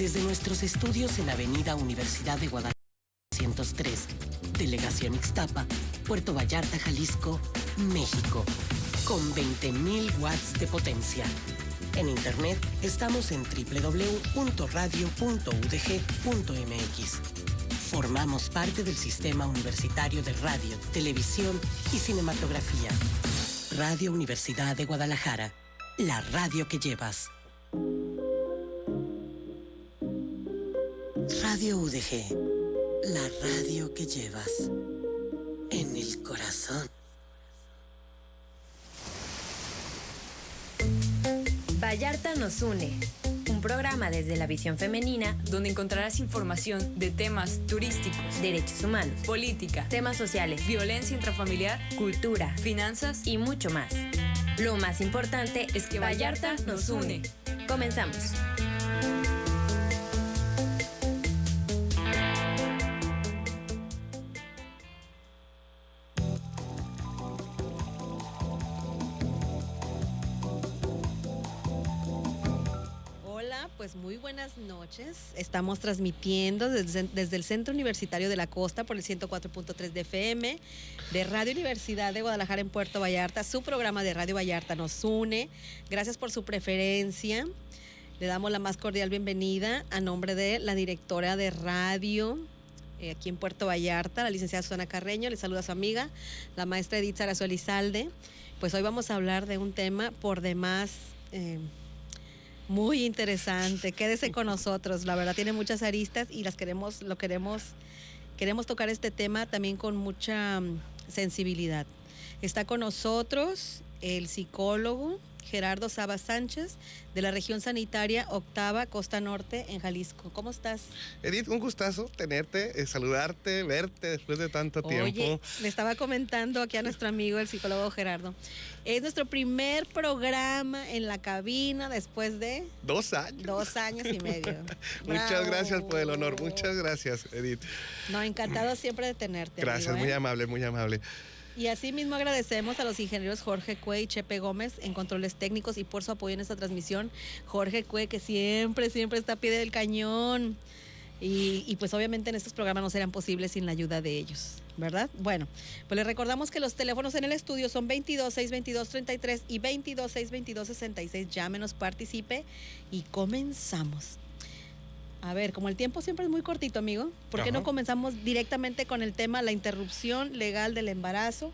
Desde nuestros estudios en Avenida Universidad de Guadalajara 103, Delegación Ixtapa, Puerto Vallarta, Jalisco, México, con 20.000 watts de potencia. En internet estamos en www.radio.udg.mx. Formamos parte del Sistema Universitario de Radio, Televisión y Cinematografía. Radio Universidad de Guadalajara, la radio que llevas. Radio UDG, la radio que llevas en el corazón. Vallarta nos une. Un programa desde la visión femenina donde encontrarás información de temas turísticos, derechos humanos, política, temas sociales, violencia intrafamiliar, cultura, finanzas y mucho más. Lo más importante es que Vallarta nos une. Comenzamos. Pues muy buenas noches. Estamos transmitiendo desde el Centro Universitario de la Costa por el 104.3 de FM de Radio Universidad de Guadalajara en Puerto Vallarta. Su programa de Radio Vallarta nos une. Gracias por su preferencia. Le damos la más cordial bienvenida a nombre de la directora de radio aquí en Puerto Vallarta, la licenciada Susana Carreño. Le saluda a su amiga, la maestra Edith Sarazuela Elizalde. Pues hoy vamos a hablar de un tema por demás muy interesante. Quédese con nosotros. La verdad tiene muchas aristas y queremos tocar este tema también con mucha sensibilidad. Está con nosotros el psicólogo Gerardo Saba Sánchez, de la región sanitaria octava, Costa Norte, en Jalisco. ¿Cómo estás? Edith, un gustazo tenerte, saludarte, verte después de tanto tiempo. Oye, le estaba comentando aquí a nuestro amigo, el psicólogo Gerardo. Es nuestro primer programa en la cabina después de... 2 años. 2 años y medio. Muchas gracias por el honor. Muchas gracias, Edith. No, encantado siempre de tenerte. Gracias, amigo, muy amable, muy amable. Y así mismo agradecemos a los ingenieros Jorge Cue y Chepe Gómez en controles técnicos y por su apoyo en esta transmisión. Jorge Cue, que siempre está a pie del cañón. Y pues obviamente en estos programas no serán posibles sin la ayuda de ellos, ¿verdad? Bueno, pues les recordamos que los teléfonos en el estudio son 22-622-33 y 22-622-66. Llámenos, participe y comenzamos. A ver, como el tiempo siempre es muy cortito, amigo, ¿por qué no comenzamos directamente con el tema la interrupción legal del embarazo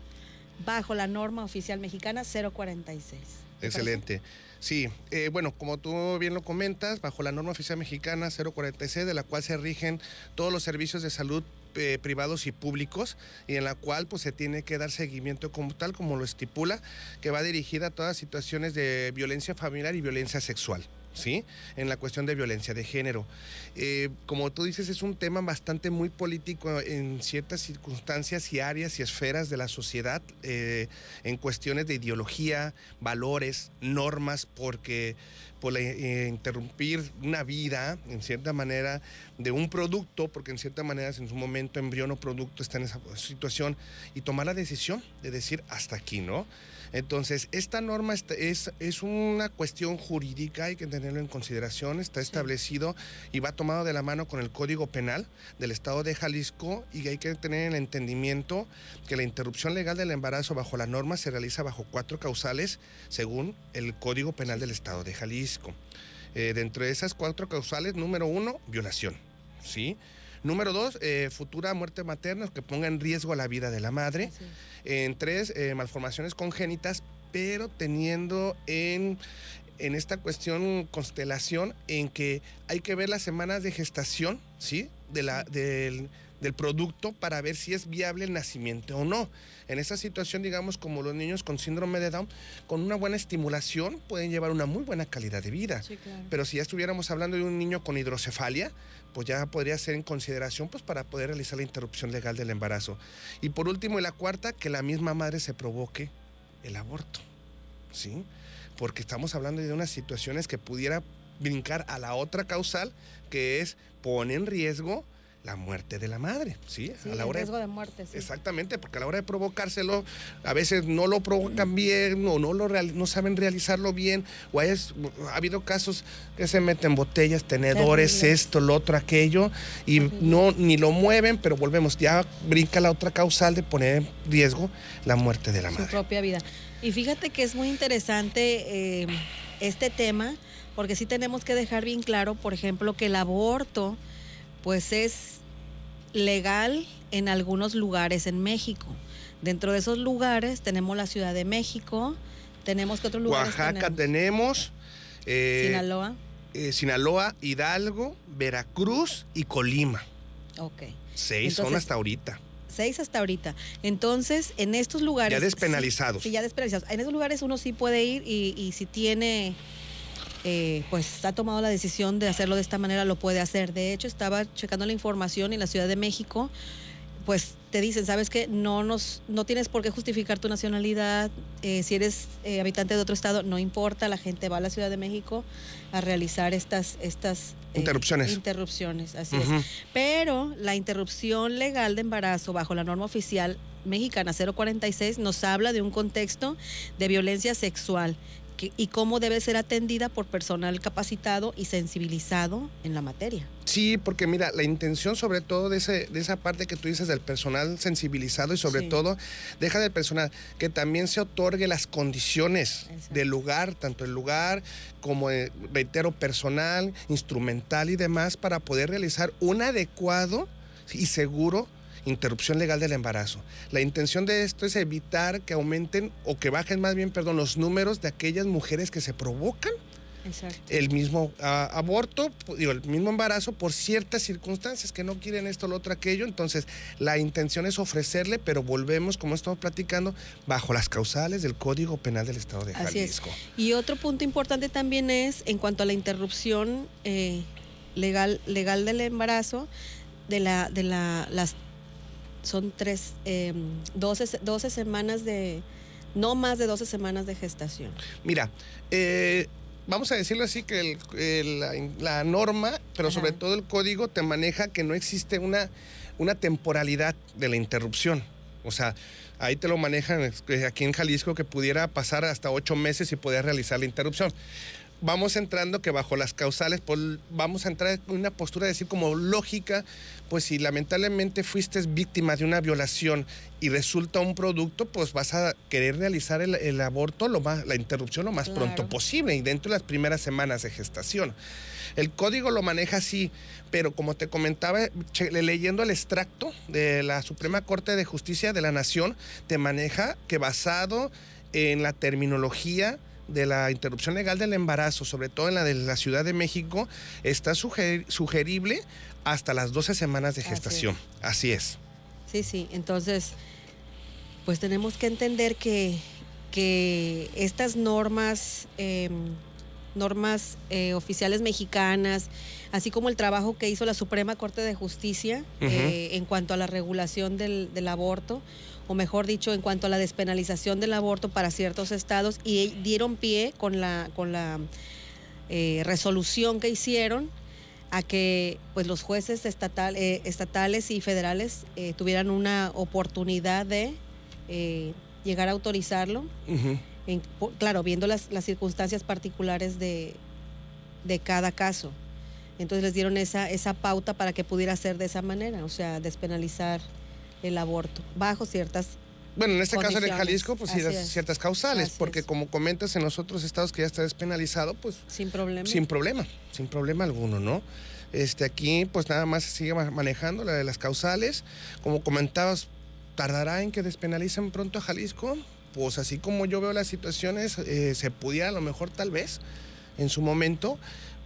bajo la norma oficial mexicana 046? Excelente. Sí, bueno, como tú bien lo comentas, bajo la norma oficial mexicana 046, de la cual se rigen todos los servicios de salud privados y públicos, y en la cual pues se tiene que dar seguimiento como tal, como lo estipula, que va dirigida a todas situaciones de violencia familiar y violencia sexual. ¿Sí? En la cuestión de violencia de género. Como tú dices, es un tema bastante muy político en ciertas circunstancias y áreas y esferas de la sociedad, en cuestiones de ideología, valores, normas, porque por interrumpir una vida, en cierta manera, de un producto, porque en cierta manera en su momento embrión o producto está en esa situación, y tomar la decisión de decir hasta aquí, ¿no? Entonces, esta norma es una cuestión jurídica, hay que tenerlo en consideración, está establecido y va tomado de la mano con el Código Penal del Estado de Jalisco, y hay que tener el entendimiento que la interrupción legal del embarazo bajo la norma se realiza bajo 4 causales según el Código Penal del Estado de Jalisco. Dentro de esas 4 causales, número 1, violación, ¿sí? Número 2, futura muerte materna que ponga en riesgo la vida de la madre. Sí. En 3, malformaciones congénitas, pero teniendo en esta cuestión constelación en que hay que ver las semanas de gestación, ¿sí? Del producto para ver si es viable el nacimiento o no. En esa situación, digamos, como los niños con síndrome de Down, con una buena estimulación pueden llevar una muy buena calidad de vida. Sí, claro. Pero si ya estuviéramos hablando de un niño con hidrocefalia, pues ya podría ser en consideración pues para poder realizar la interrupción legal del embarazo. Y por último, y la cuarta, que la misma madre se provoque el aborto, ¿sí? Porque estamos hablando de unas situaciones que pudiera brincar a la otra causal, que es pone en riesgo la muerte de la madre, ¿sí? Sí, A la el hora riesgo de muerte, sí. Exactamente, porque a la hora de provocárselo, a veces no lo provocan bien o no saben realizarlo bien, o ha habido casos que se meten botellas, tenedores, Terrible. esto, lo otro, aquello, y ni lo mueven, pero volvemos, ya brinca la otra causal de poner en riesgo la muerte de la Su madre. propia vida. Y fíjate que es muy interesante este tema, porque sí tenemos que dejar bien claro, por ejemplo, que el aborto pues es legal en algunos lugares en México. Dentro de esos lugares tenemos la Ciudad de México, tenemos que otros lugares Oaxaca tenemos, Sinaloa. Sinaloa, Hidalgo, Veracruz y Colima. Ok. 6 son Entonces, hasta ahorita. 6 hasta ahorita. Entonces, en estos lugares... Ya despenalizados. Sí, ya despenalizados. En esos lugares uno sí puede ir y si tiene... pues ha tomado la decisión de hacerlo de esta manera, lo puede hacer. De hecho, estaba checando la información en la Ciudad de México, pues te dicen, ¿sabes qué? No tienes por qué justificar tu nacionalidad, si eres habitante de otro estado, no importa, la gente va a la Ciudad de México a realizar estas interrupciones, así es. Pero la interrupción legal de embarazo bajo la norma oficial mexicana 046 nos habla de un contexto de violencia sexual y cómo debe ser atendida por personal capacitado y sensibilizado en la materia. Sí, porque mira, la intención sobre todo de esa parte que tú dices del personal sensibilizado y sobre todo deja del personal que también se otorgue las condiciones del lugar, tanto el lugar como, reitero, personal, instrumental y demás para poder realizar un adecuado y seguro interrupción legal del embarazo. La intención de esto es evitar que aumenten o que bajen más bien, los números de aquellas mujeres que se provocan el mismo aborto, el mismo embarazo por ciertas circunstancias que no quieren esto, lo otro, aquello. Entonces, la intención es ofrecerle, pero volvemos, como estamos platicando, bajo las causales del Código Penal del Estado de Jalisco. Así es. Y otro punto importante también es, en cuanto a la interrupción legal del embarazo, son 12 semanas no más de 12 semanas de gestación. Mira, vamos a decirlo así, que la norma, pero sobre todo el código, te maneja que no existe una temporalidad de la interrupción. O sea, ahí te lo manejan aquí en Jalisco, que pudiera pasar hasta 8 meses y poder realizar la interrupción. Vamos entrando que bajo las causales, pues vamos a entrar en una postura de decir como lógica, pues si lamentablemente fuiste víctima de una violación y resulta un producto, pues vas a querer realizar el aborto, la interrupción lo más pronto posible y dentro de las primeras semanas de gestación. El código lo maneja así, pero como te comentaba, leyendo el extracto de la Suprema Corte de Justicia de la Nación, te maneja que basado en la terminología de la interrupción legal del embarazo, sobre todo en la de la Ciudad de México, está sugerible hasta las 12 semanas de gestación. Así es. Sí, entonces, pues tenemos que entender que estas normas oficiales mexicanas, así como el trabajo que hizo la Suprema Corte de Justicia en cuanto a la regulación del aborto, o mejor dicho, en cuanto a la despenalización del aborto para ciertos estados, y dieron pie con la resolución que hicieron a que pues los jueces estatales y federales tuvieran una oportunidad de llegar a autorizarlo, claro, viendo las circunstancias particulares de cada caso. Entonces les dieron esa pauta para que pudiera ser de esa manera, o sea, despenalizar el aborto bajo ciertas Bueno, en este condiciones. caso en Jalisco, pues sí, ciertas causales, porque es. Como comentas, en los otros estados que ya está despenalizado, pues sin problema. Sin problema alguno, ¿no? Aquí pues nada más se sigue manejando la de las causales. Como comentabas, ¿tardará en que despenalicen pronto a Jalisco? Pues así como yo veo las situaciones, se pudiera a lo mejor tal vez en su momento,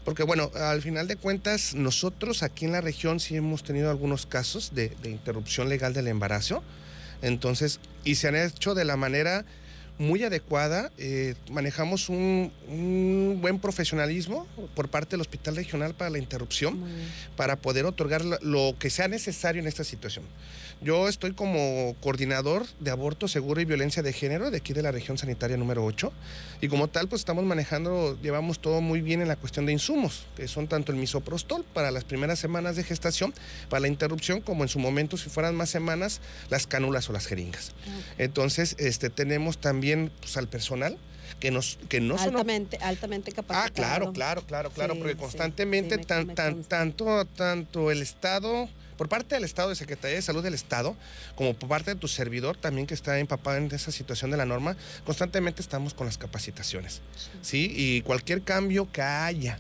porque bueno, al final de cuentas nosotros aquí en la región sí hemos tenido algunos casos de interrupción legal del embarazo, entonces, y se han hecho de la manera muy adecuada. Manejamos un buen profesionalismo por parte del Hospital Regional para la interrupción, para poder otorgar lo que sea necesario en esta situación. Yo estoy como coordinador de aborto seguro y violencia de género de aquí de la región sanitaria número 8, y como tal pues estamos manejando, llevamos todo muy bien en la cuestión de insumos, que son tanto el misoprostol para las primeras semanas de gestación, para la interrupción, como en su momento, si fueran más semanas, las cánulas o las jeringas. Entonces tenemos también pues, al personal que no altamente capacitado. Claro, Sí, porque constantemente tanto el Estado, por parte del Estado, de Secretaría de Salud del Estado, como por parte de tu servidor también, que está empapado en esa situación de la norma, constantemente estamos con las capacitaciones, ¿sí? Y cualquier cambio que haya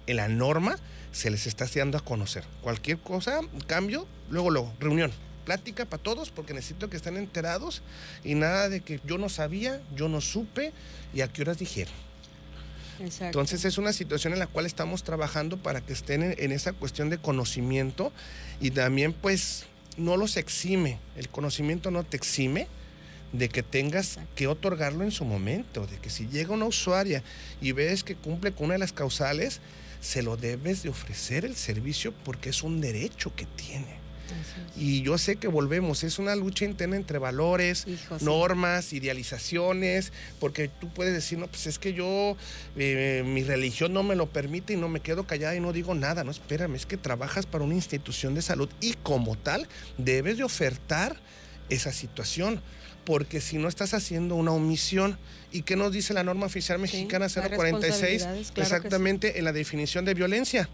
en la norma se les está dando a conocer. Cualquier cosa, cambio, luego, reunión, plática para todos, porque necesito que estén enterados y nada de que yo no sabía, yo no supe y a qué horas dijeron. Exacto. Entonces es una situación en la cual estamos trabajando para que estén en esa cuestión de conocimiento, y también pues no los exime, el conocimiento no te exime de que tengas que otorgarlo en su momento, de que si llega una usuaria y ves que cumple con una de las causales, se lo debes de ofrecer el servicio porque es un derecho que tiene. Y yo sé que volvemos, es una lucha interna entre valores, normas, idealizaciones, porque tú puedes decir, no, pues es que yo, mi religión no me lo permite y no me quedo callada y no digo nada. No, espérame, es que trabajas para una institución de salud y como tal debes de ofertar esa situación, porque si no estás haciendo una omisión. ¿Y qué nos dice la norma oficial mexicana 046? Claro, exactamente, en la definición de violencia.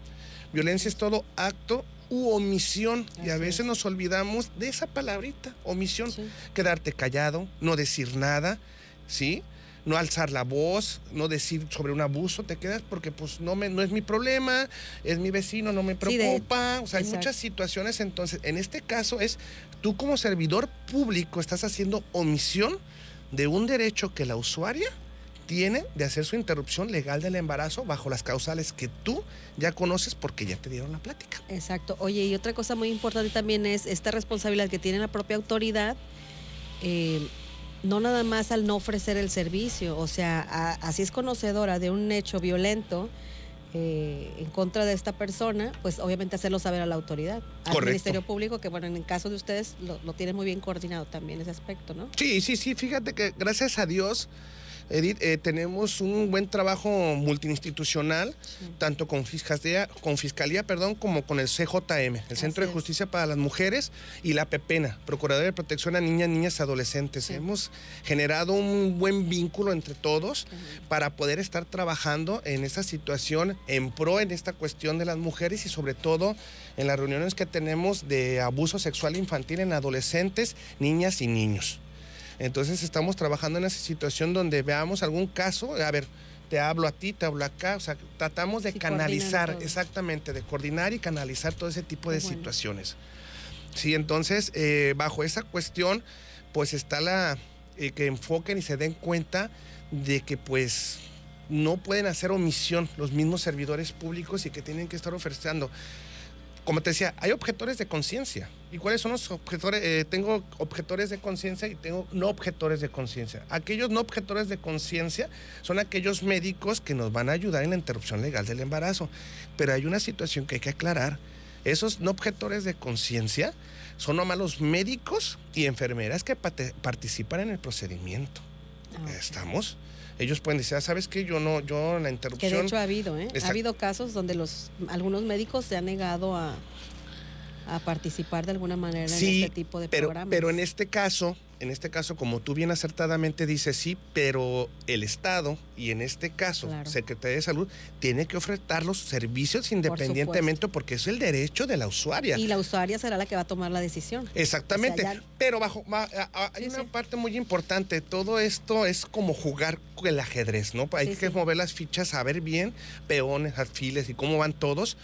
Violencia es todo acto u omisión, y a veces nos olvidamos de esa palabrita, omisión. Quedarte callado, no decir nada, ¿sí? No alzar la voz, no decir sobre un abuso, te quedas porque pues no es mi problema, es mi vecino, no me preocupa. O sea, hay muchas situaciones. Entonces, en este caso es tú como servidor público estás haciendo omisión de un derecho que la usuaria tiene de hacer su interrupción legal del embarazo bajo las causales que tú ya conoces porque ya te dieron la plática. Exacto. Oye, y otra cosa muy importante también es esta responsabilidad que tiene la propia autoridad, no nada más al no ofrecer el servicio, o sea, así es conocedora de un hecho violento en contra de esta persona, pues obviamente hacerlo saber a la autoridad, al Ministerio Público, que bueno, en el caso de ustedes lo tienen muy bien coordinado también ese aspecto, ¿no? Sí, fíjate que gracias a Dios, Edith, tenemos un buen trabajo multiinstitucional, tanto con fiscalía, como con el CJM, el Centro de Justicia para las Mujeres, y la PEPENA, Procuraduría de Protección a Niñas, Niñas y Adolescentes. Hemos generado un buen vínculo entre todos para poder estar trabajando en esa situación, en pro en esta cuestión de las mujeres, y sobre todo en las reuniones que tenemos de abuso sexual infantil en adolescentes, niñas y niños. Entonces estamos trabajando en esa situación donde veamos algún caso, a ver, te hablo a ti, te hablo acá, o sea, tratamos de canalizar, exactamente, de coordinar y canalizar todo ese tipo de situaciones. Sí, entonces, bajo esa cuestión, pues está que enfoquen y se den cuenta de que pues no pueden hacer omisión los mismos servidores públicos y que tienen que estar ofreciendo. Como te decía, hay objetores de conciencia. ¿Y cuáles son los objetores? Tengo objetores de conciencia y tengo no objetores de conciencia. Aquellos no objetores de conciencia son aquellos médicos que nos van a ayudar en la interrupción legal del embarazo. Pero hay una situación que hay que aclarar. Esos no objetores de conciencia son nomás los médicos y enfermeras que participan en el procedimiento. ¿Estamos? Ellos pueden decir, ¿sabes qué? Yo en la interrupción... Que de hecho ha habido, ha habido casos donde algunos médicos se han negado a participar de alguna manera en este tipo de programas. Pero en este caso, como tú bien acertadamente dices, sí, pero el Estado, y en este caso, Secretaría de Salud, tiene que ofertar los servicios independientemente, porque es el derecho de la usuaria. Y la usuaria será la que va a tomar la decisión. Exactamente, o sea, pero hay una parte muy importante. Todo esto es como jugar con el ajedrez, ¿no? Hay que mover las fichas, saber bien peones, alfiles y cómo van todos,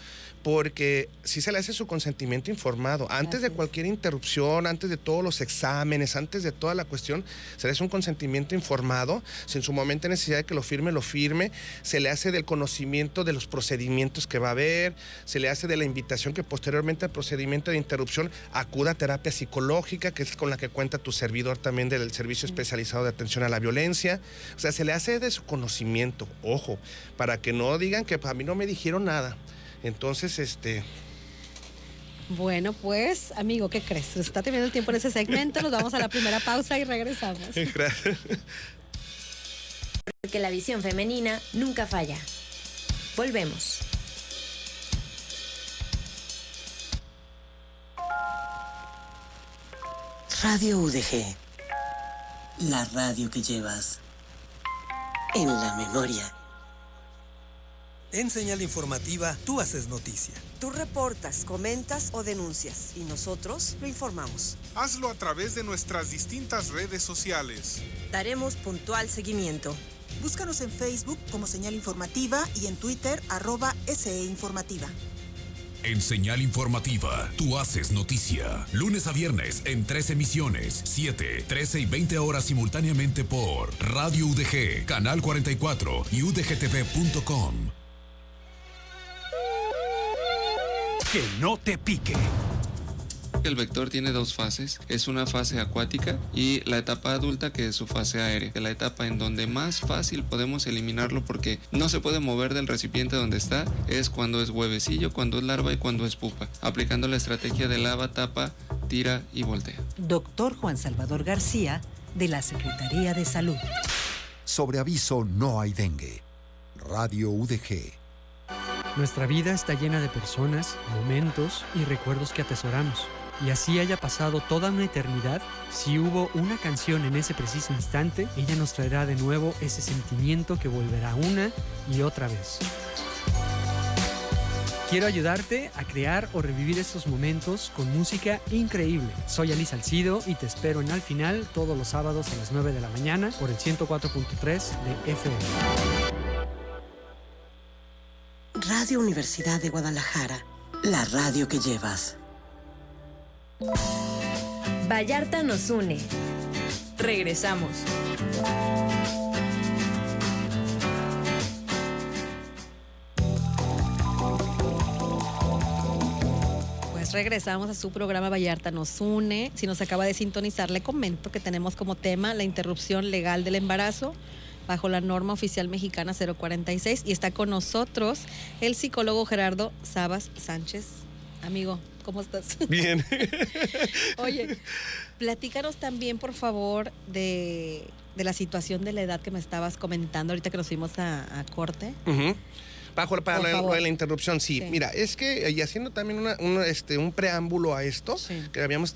porque sí se le hace su consentimiento informado. Antes de cualquier interrupción, antes de todos los exámenes, antes de toda la cuestión, se le hace un consentimiento informado. Si en su momento hay necesidad de que lo firme. Se le hace del conocimiento de los procedimientos que va a haber, se le hace de la invitación que posteriormente al procedimiento de interrupción acuda a terapia psicológica, que es con la que cuenta tu servidor también del Servicio Especializado de Atención a la Violencia. O sea, se le hace de su conocimiento, ojo, para que no digan que pues, a mí no me dijeron nada. Entonces, Bueno, pues, amigo, ¿qué crees? Se está terminando el tiempo en ese segmento, nos vamos a la primera pausa y regresamos. Gracias. Porque la visión femenina nunca falla. Volvemos. Radio UDG. La radio que llevas en la memoria. En Señal Informativa, tú haces noticia. Tú reportas, comentas o denuncias y nosotros lo informamos. Hazlo a través de nuestras distintas redes sociales. Daremos puntual seguimiento. Búscanos en Facebook como Señal Informativa y en Twitter @SEInformativa. En Señal Informativa, tú haces noticia. Lunes a viernes en 3 emisiones, 7, 13 y 20 horas simultáneamente por Radio UDG, Canal 44 y udgtv.com. Que no te pique. El vector tiene dos fases, es una fase acuática y la etapa adulta, que es su fase aérea, la etapa en donde más fácil podemos eliminarlo porque no se puede mover del recipiente donde está, es cuando es huevecillo, cuando es larva y cuando es pupa, aplicando la estrategia de lava, tapa, tira y voltea. Doctor Juan Salvador García, de la Secretaría de Salud. Sobre aviso no hay dengue. Radio UDG. Nuestra vida está llena de personas, momentos y recuerdos que atesoramos. Y así haya pasado toda una eternidad, si hubo una canción en ese preciso instante, ella nos traerá de nuevo ese sentimiento que volverá una y otra vez. Quiero ayudarte a crear o revivir estos momentos con música increíble. Soy Ali Salcido y te espero en Al Final todos los sábados a las 9 de la mañana por el 104.3 de FM. Radio Universidad de Guadalajara, la radio que llevas. Vallarta nos une. Regresamos. Pues regresamos a su programa Vallarta nos une. Si nos acaba de sintonizar, le comento que tenemos como tema la interrupción legal del embarazo bajo la norma oficial mexicana 046 y está con nosotros el psicólogo Gerardo Sabas Sánchez. Amigo, ¿cómo estás? Bien. Oye, platícanos también, por favor, de la situación de la edad que me estabas comentando ahorita que nos fuimos a corte. Bajo para la interrupción, sí. Mira, es que, y haciendo también un preámbulo a esto, que habíamos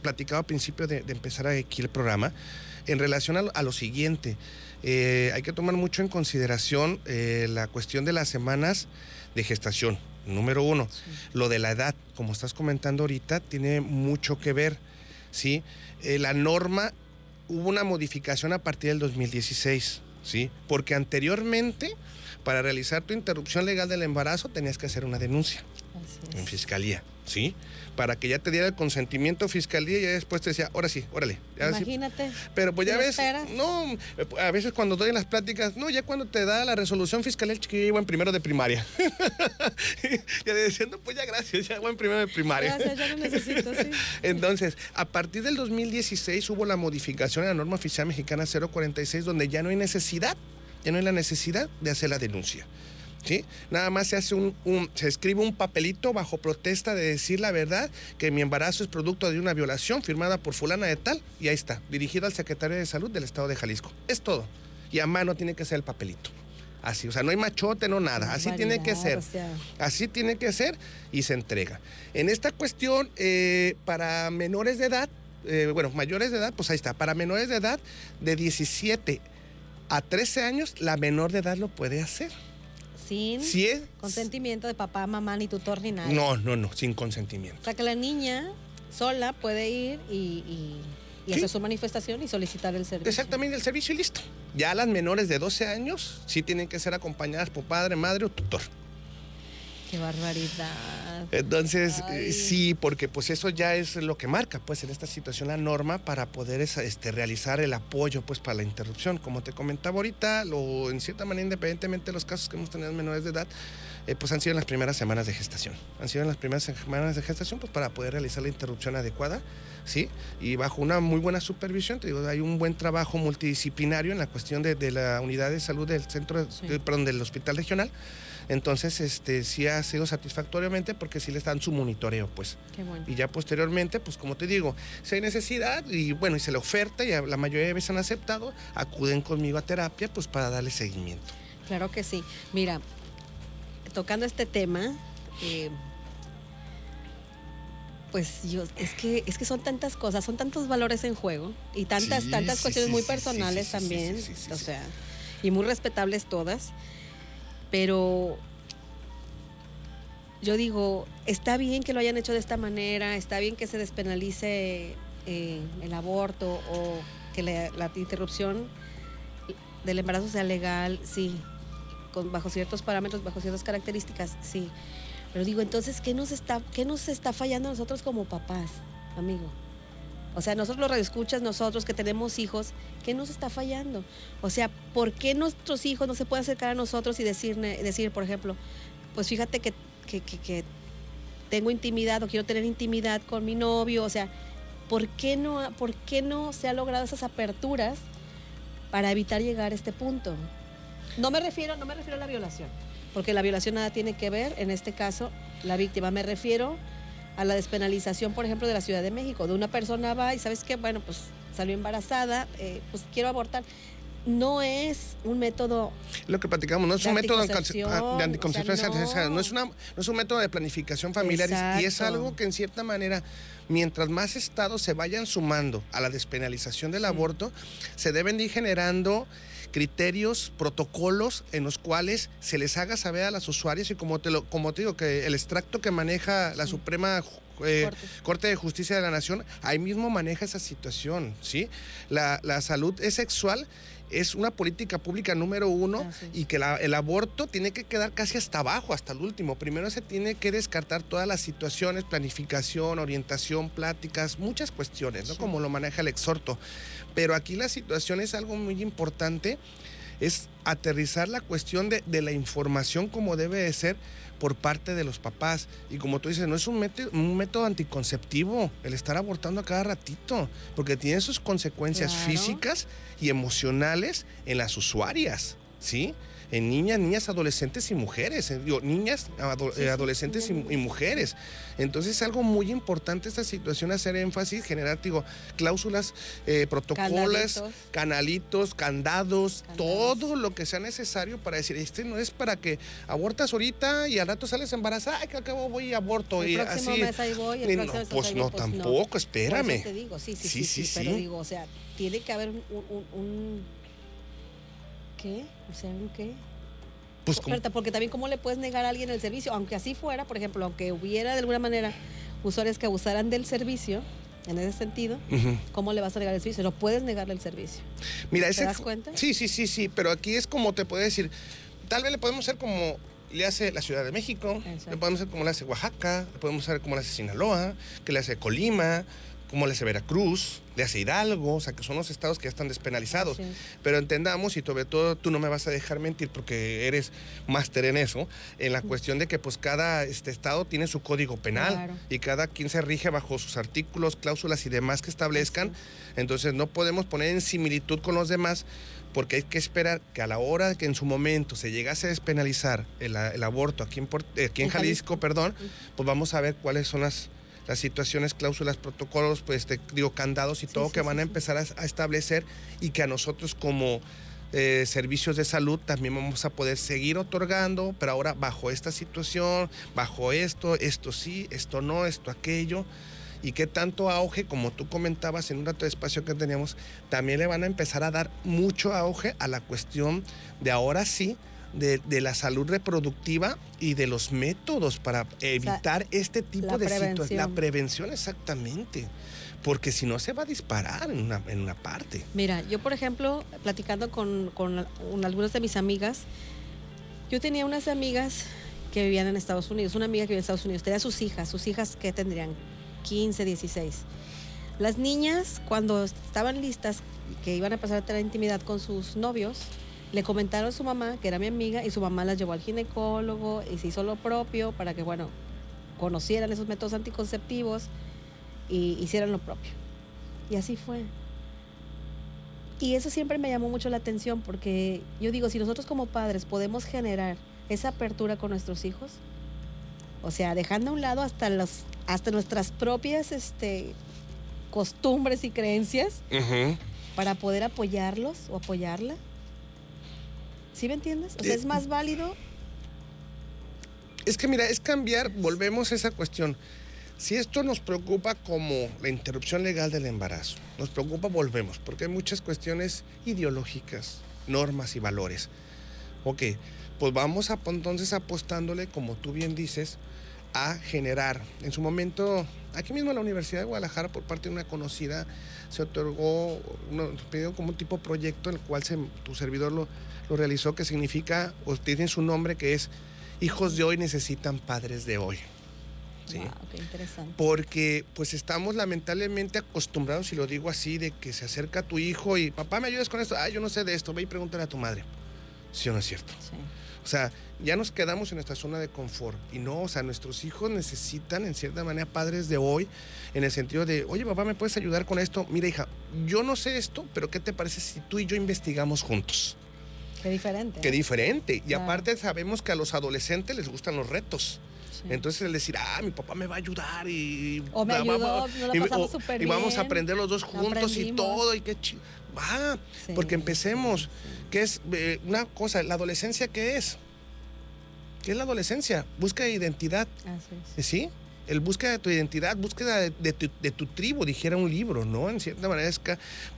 platicado al principio de empezar aquí el programa, en relación a lo siguiente. Hay que tomar mucho en consideración la cuestión de las semanas de gestación. Número 1, lo de la edad, como estás comentando ahorita, tiene mucho que ver, ¿sí? La norma, hubo una modificación a partir del 2016, ¿sí? Porque anteriormente, para realizar tu interrupción legal del embarazo, tenías que hacer una denuncia en fiscalía, ¿sí? Para que ya te diera el consentimiento fiscalía y ya después te decía, ahora sí, órale. Imagínate. Pero pues ya ves, esperas? no, a veces cuando doy en las pláticas, no, ya cuando te da la resolución fiscal, el chiquillo iba en primero de primaria. Ya diciendo, pues ya gracias, ya iba en primero de primaria. Gracias, ya no necesito, sí. Entonces, a partir del 2016 hubo la modificación en la norma oficial mexicana 046, donde ya no hay necesidad, de hacer la denuncia. ¿Sí? Nada más se hace se escribe un papelito bajo protesta de decir la verdad, que mi embarazo es producto de una violación firmada por fulana de tal, y ahí está, dirigido al secretario de Salud del Estado de Jalisco. Es todo. Y a mano tiene que ser el papelito. Así, o sea, no hay machote, no nada. Así tiene que ser. Así tiene que ser y se entrega. En esta cuestión, para menores de edad, mayores de edad, pues ahí está. Para menores de edad, de 17 a 13 años, la menor de edad lo puede hacer. Sin consentimiento de papá, mamá, ni tutor, ni nada. No, sin consentimiento. O sea, que la niña sola puede ir y hacer su manifestación y solicitar el servicio. Exactamente, el servicio y listo. Ya las menores de 12 años sí tienen que ser acompañadas por padre, madre o tutor. Qué barbaridad. Entonces, sí, porque pues eso ya es lo que marca, pues en esta situación la norma para poder realizar el apoyo, pues para la interrupción. Como te comentaba ahorita, en cierta manera, independientemente de los casos que hemos tenido en menores de edad, pues han sido en las primeras semanas de gestación. Han sido en las primeras semanas de gestación, pues para poder realizar la interrupción adecuada, ¿sí? Y bajo una muy buena supervisión, te digo, hay un buen trabajo multidisciplinario en la cuestión de la unidad de salud del del hospital regional. Entonces, sí ha sido satisfactoriamente porque sí les dan su monitoreo, pues. Qué bueno. Y ya posteriormente, pues como te digo, si hay necesidad y bueno, y se le oferta y la mayoría de veces han aceptado, acuden conmigo a terapia, pues para darle seguimiento. Claro que sí. Mira, tocando este tema, pues es que son tantas cosas, son tantos valores en juego y tantas cuestiones muy personales también, o sea, y muy respetables todas. Pero yo digo, está bien que lo hayan hecho de esta manera, está bien que se despenalice el aborto o que la interrupción del embarazo sea legal, sí, bajo ciertos parámetros, bajo ciertas características, sí. Pero digo, entonces, ¿qué nos está fallando a nosotros como papás, amigo? O sea, nosotros los radioescuchas, nosotros que tenemos hijos, ¿qué nos está fallando? O sea, ¿por qué nuestros hijos no se pueden acercar a nosotros y decir, por ejemplo, pues fíjate que tengo intimidad o quiero tener intimidad con mi novio? O sea, ¿por qué no se han logrado esas aperturas para evitar llegar a este punto? No me refiero a la violación, porque la violación nada tiene que ver, en este caso, la víctima. Me refiero a la despenalización, por ejemplo, de la Ciudad de México, de una persona va y ¿sabes qué? Bueno, pues salió embarazada, pues quiero abortar. No es un método. Lo que platicamos, no es un método de anticoncepción, o sea, no es un método de planificación familiar. Exacto. Y es algo que en cierta manera, mientras más estados se vayan sumando a la despenalización del aborto, se deben de ir generando criterios, protocolos en los cuales se les haga saber a las usuarias y como te digo, que el extracto que maneja la Suprema Corte de Justicia de la Nación, ahí mismo maneja esa situación, ¿sí? La salud sexual es una política pública número 1 y que el aborto tiene que quedar casi hasta abajo, hasta el último. Primero se tiene que descartar todas las situaciones, planificación, orientación, pláticas, muchas cuestiones, ¿no? Sí. Como lo maneja el exhorto. Pero aquí la situación es algo muy importante, es aterrizar la cuestión de la información como debe de ser por parte de los papás. Y como tú dices, no es un método anticonceptivo el estar abortando a cada ratito, porque tiene sus consecuencias físicas y emocionales en las usuarias, ¿sí? En niñas, adolescentes y mujeres. Adolescentes y mujeres. Entonces es algo muy importante esta situación, hacer énfasis, generar, cláusulas, protocolos, canalitos, candados, todo lo que sea necesario para decir, no es para que abortas ahorita y al rato sales embarazada, ay, que acabo voy y aborto. El próximo mes ahí voy, el próximo mes pues no, tampoco, espérame. Por eso te digo, sí, pero digo, o sea, tiene que haber un ¿qué? O sea, ¿un qué? Pues, porque también cómo le puedes negar a alguien el servicio, aunque así fuera, por ejemplo, aunque hubiera de alguna manera usuarios que abusaran del servicio, en ese sentido, ¿cómo le vas a negar el servicio? No puedes negarle el servicio. Mira, ¿te das cuenta? Sí, pero aquí es como te puedo decir, tal vez le podemos hacer como le hace la Ciudad de México, le podemos hacer como le hace Oaxaca, le podemos hacer como le hace Sinaloa, que le hace Colima, como le hace Veracruz, le hace Hidalgo, o sea, que son los estados que ya están despenalizados. Sí. Pero entendamos, y sobre todo tú no me vas a dejar mentir porque eres máster en eso, en la cuestión de que pues cada estado tiene su código penal y cada quien se rige bajo sus artículos, cláusulas y demás que establezcan. Entonces no podemos poner en similitud con los demás porque hay que esperar que a la hora que en su momento se llegase a despenalizar el aborto aquí en Jalisco, pues vamos a ver cuáles son las situaciones, cláusulas, protocolos, pues candados y todo que van a empezar a establecer y que a nosotros como servicios de salud también vamos a poder seguir otorgando, pero ahora bajo esta situación, bajo esto sí, esto no, esto aquello. Y qué tanto auge, como tú comentabas en un rato de espacio que teníamos, también le van a empezar a dar mucho auge a la cuestión de ahora sí, de la salud reproductiva y de los métodos para evitar este tipo de situaciones. La prevención, exactamente. Porque si no se va a disparar en una parte. Mira, yo por ejemplo, platicando con algunas de mis amigas, yo tenía unas amigas que vivían en Estados Unidos, una amiga que vivía en Estados Unidos, tenía sus hijas que tendrían 15, 16. Las niñas, cuando estaban listas, que iban a pasar a tener intimidad con sus novios, le comentaron a su mamá, que era mi amiga, y su mamá las llevó al ginecólogo y se hizo lo propio para que, bueno, conocieran esos métodos anticonceptivos y hicieran lo propio. Y así fue. Y eso siempre me llamó mucho la atención porque yo digo, si nosotros como padres podemos generar esa apertura con nuestros hijos, o sea, dejando a un lado hasta nuestras propias costumbres y creencias para poder apoyarlos o apoyarla. ¿Sí me entiendes? O sea, es más válido. Es que mira, es cambiar, volvemos a esa cuestión. Si esto nos preocupa como la interrupción legal del embarazo, nos preocupa, volvemos, porque hay muchas cuestiones ideológicas, normas y valores. Ok, pues vamos entonces apostándole, como tú bien dices, a generar. En su momento, aquí mismo en la Universidad de Guadalajara, por parte de una conocida, se otorgó, pidió como un tipo proyecto, en el cual tu servidor lo realizó, que significa, o tiene su nombre, que es Hijos de hoy necesitan padres de hoy. ¿Sí? Wow, qué interesante. Porque pues estamos lamentablemente acostumbrados, y lo digo así, de que se acerca tu hijo y papá, ¿me ayudas con esto? Yo no sé de esto, ve y pregúntale a tu madre. ¿Sí o no es cierto? Sí. O sea, ya nos quedamos en nuestra zona de confort. Y no, o sea, nuestros hijos necesitan en cierta manera padres de hoy, en el sentido de, oye papá, ¿me puedes ayudar con esto? Mira hija, yo no sé esto, pero ¿qué te parece si tú y yo investigamos juntos? Qué diferente. Qué diferente. Y claro. Aparte sabemos que a los adolescentes les gustan los retos. Sí. Entonces el decir, mi papá me va a ayudar y... O me ayudó, nos la pasamos súper bien. Y vamos a aprender los dos juntos y todo, y qué chido. Sí, porque empecemos. Sí. Que es una cosa, ¿la adolescencia qué es? ¿Qué es la adolescencia? Búsqueda de identidad. Así es. ¿Sí? El búsqueda de tu identidad, búsqueda de tu tribu, dijera un libro, ¿no? En cierta manera es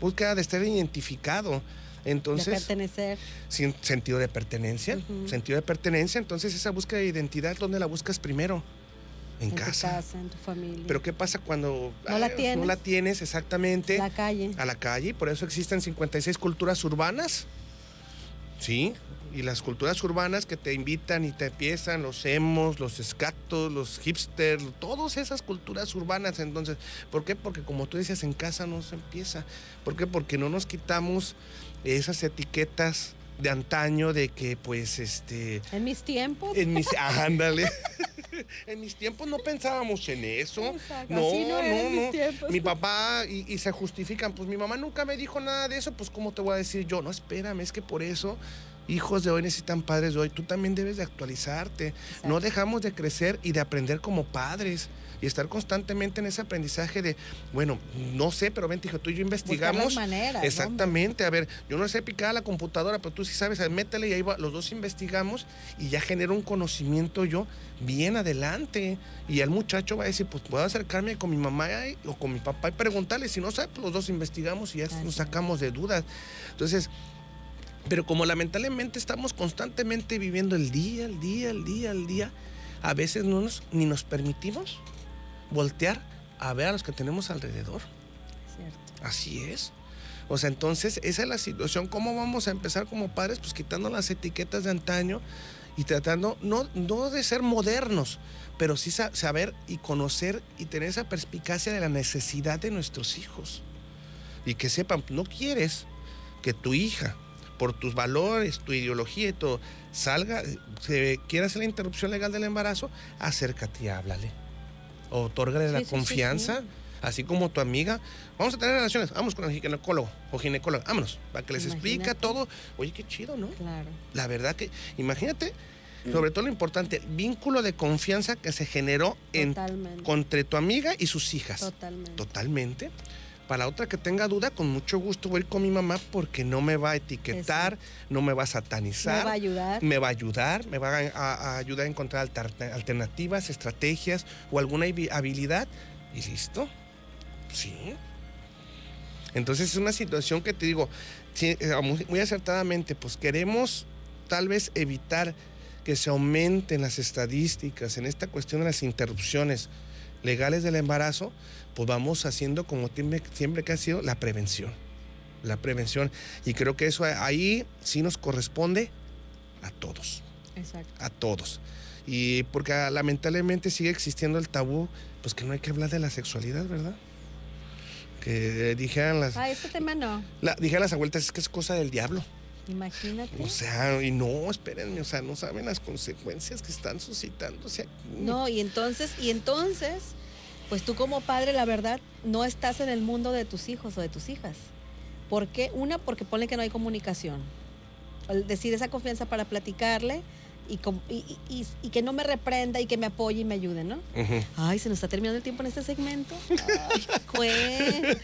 búsqueda de estar identificado. Entonces, de pertenecer. Sin sentido de pertenencia. Sentido de pertenencia. Entonces, esa búsqueda de identidad, ¿dónde la buscas primero? En casa. Tu casa, en tu familia. Pero ¿qué pasa cuando no la tienes? No la tienes, exactamente. La calle. A la calle. Por eso existen 56 culturas urbanas. Sí. Y las culturas urbanas que te invitan y te empiezan, los emos, los escatos, los hipsters, todas esas culturas urbanas. Entonces, ¿por qué? Porque como tú decías, en casa no se empieza. ¿Por qué? Porque no nos quitamos esas etiquetas de antaño de que pues En mis tiempos. Ándale. En mis tiempos no pensábamos en eso. Exacto. No, así no era en mis tiempos. Mi papá, y se justifican, pues mi mamá nunca me dijo nada de eso, pues ¿cómo te voy a decir yo? No, espérame, es que por eso hijos de hoy necesitan padres de hoy. Tú también debes de actualizarte. Exacto. No dejamos de crecer y de aprender como padres. Y estar constantemente en ese aprendizaje de, bueno, no sé, pero vente, hijo, tú y yo investigamos. Buscar las maneras, exactamente, ¿no? A ver, yo no sé picar a la computadora, pero tú sí sabes, métele y ahí va, los dos investigamos y ya genero un conocimiento yo bien adelante. Y el muchacho va a decir, pues puedo acercarme con mi mamá o con mi papá y preguntarle, si no sabe, pues los dos investigamos y ya nos sacamos de dudas. Entonces, pero como lamentablemente estamos constantemente viviendo el día, a veces ni nos permitimos voltear a ver a los que tenemos alrededor. Cierto. Así es. O sea, entonces esa es la situación. ¿Cómo vamos a empezar como padres? Pues quitando las etiquetas de antaño y tratando, no de ser modernos, pero sí saber y conocer y tener esa perspicacia de la necesidad de nuestros hijos. Y que sepan, no quieres que tu hija, por tus valores, tu ideología y todo, quiera hacer la interrupción legal del embarazo, acércate y háblale. Otórgale la confianza, así como tu amiga. Vamos a tener relaciones, vamos con el ginecólogo o ginecóloga, vámonos, para que les explique todo. Oye, qué chido, ¿no? Claro. La verdad que, imagínate, sobre todo lo importante, el vínculo de confianza que se generó entre tu amiga y sus hijas. Totalmente. Para la otra que tenga duda, con mucho gusto voy a ir con mi mamá porque no me va a etiquetar, no me va a satanizar. Me va a ayudar. Me va a ayudar, me va a ayudar a encontrar alternativas, estrategias o alguna habilidad. ¿Y listo? Sí. Entonces es una situación que te digo, muy acertadamente, pues queremos tal vez evitar que se aumenten las estadísticas en esta cuestión de las interrupciones legales del embarazo, pues vamos haciendo como siempre que ha sido la prevención. Y creo que eso ahí sí nos corresponde a todos. Exacto. A todos. Y porque lamentablemente sigue existiendo el tabú, pues que no hay que hablar de la sexualidad, ¿verdad? Que dijeran las... este tema no. Dijeran las abuelitas, es que es cosa del diablo. Imagínate. O sea, y no, espérenme, o sea, no saben las consecuencias que están suscitándose aquí. No, y entonces, pues tú como padre, la verdad, no estás en el mundo de tus hijos o de tus hijas. ¿Por qué? Una, porque ponle que no hay comunicación. Al decir esa confianza para platicarle y que no me reprenda y que me apoye y me ayude, ¿no? Uh-huh. Ay, se nos está terminando el tiempo en este segmento. Ay, Cue.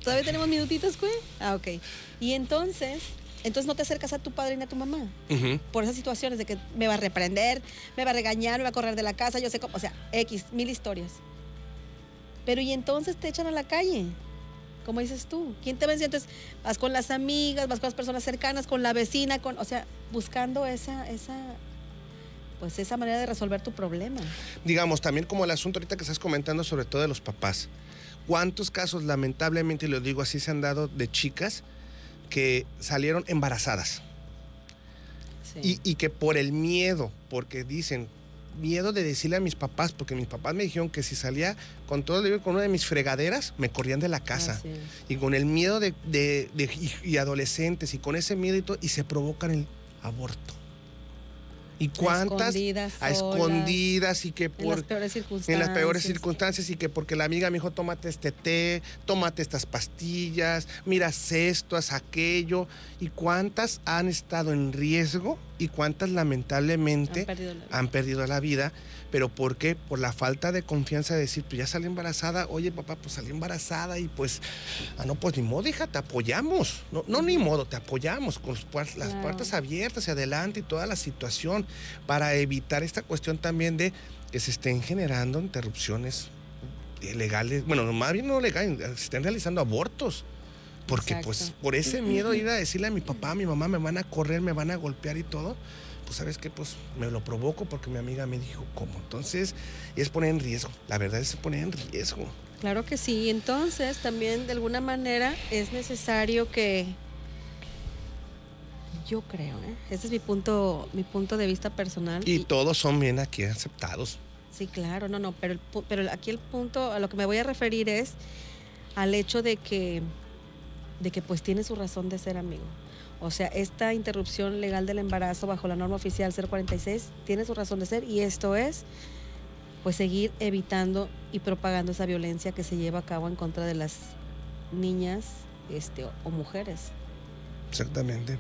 ¿Todavía tenemos minutitos, Cue? Ok. Y entonces no te acercas a tu padre ni a tu mamá. Uh-huh. Por esas situaciones de que me va a reprender, me va a regañar, me va a correr de la casa, yo sé cómo, o sea, mil historias. Pero y entonces te echan a la calle. Como dices tú, ¿quién te venció? Entonces vas con las amigas, vas con las personas cercanas, con la vecina, o sea, buscando esa manera de resolver tu problema. Digamos, también como el asunto ahorita que estás comentando, sobre todo de los papás. ¿Cuántos casos, lamentablemente, y lo digo así, se han dado de chicas que salieron embarazadas? Sí. Y que por el miedo, porque dicen, miedo de decirle a mis papás, porque mis papás me dijeron que si salía con una de mis fregaderas, me corrían de la casa. Y con el miedo y adolescentes, y con ese miedo y todo, y se provocan el aborto. ¿Y cuántas? A escondidas, y que en las peores circunstancias. En las peores circunstancias, y que porque la amiga me dijo, tómate este té, tómate estas pastillas, miras esto, haz aquello. ¿Y cuántas han estado en riesgo? Y cuántas lamentablemente han perdido la vida. ¿Pero por qué? Por la falta de confianza de decir, pues ya salí embarazada, oye papá, pues salí embarazada y pues, no, pues ni modo, hija, te apoyamos. No, ni modo, te apoyamos con las puertas abiertas hacia adelante y toda la situación para evitar esta cuestión también de que se estén generando interrupciones legales, bueno, más bien no legales, se estén realizando abortos. Porque pues por ese miedo de ir a decirle a mi papá, a mi mamá, me van a correr, me van a golpear y todo, pues ¿sabes qué? Pues me lo provoco porque mi amiga me dijo cómo. Entonces es poner en riesgo, la verdad es poner en riesgo. Claro que sí, entonces también de alguna manera es necesario que, yo creo, ese es mi punto de vista personal. Y todos son bien aquí aceptados. Sí, claro, no, pero aquí el punto a lo que me voy a referir es al hecho de que pues tiene su razón de ser, amigo. O sea, esta interrupción legal del embarazo bajo la norma oficial 046 tiene su razón de ser, y esto es pues seguir evitando y propagando esa violencia que se lleva a cabo en contra de las niñas o mujeres. Exactamente.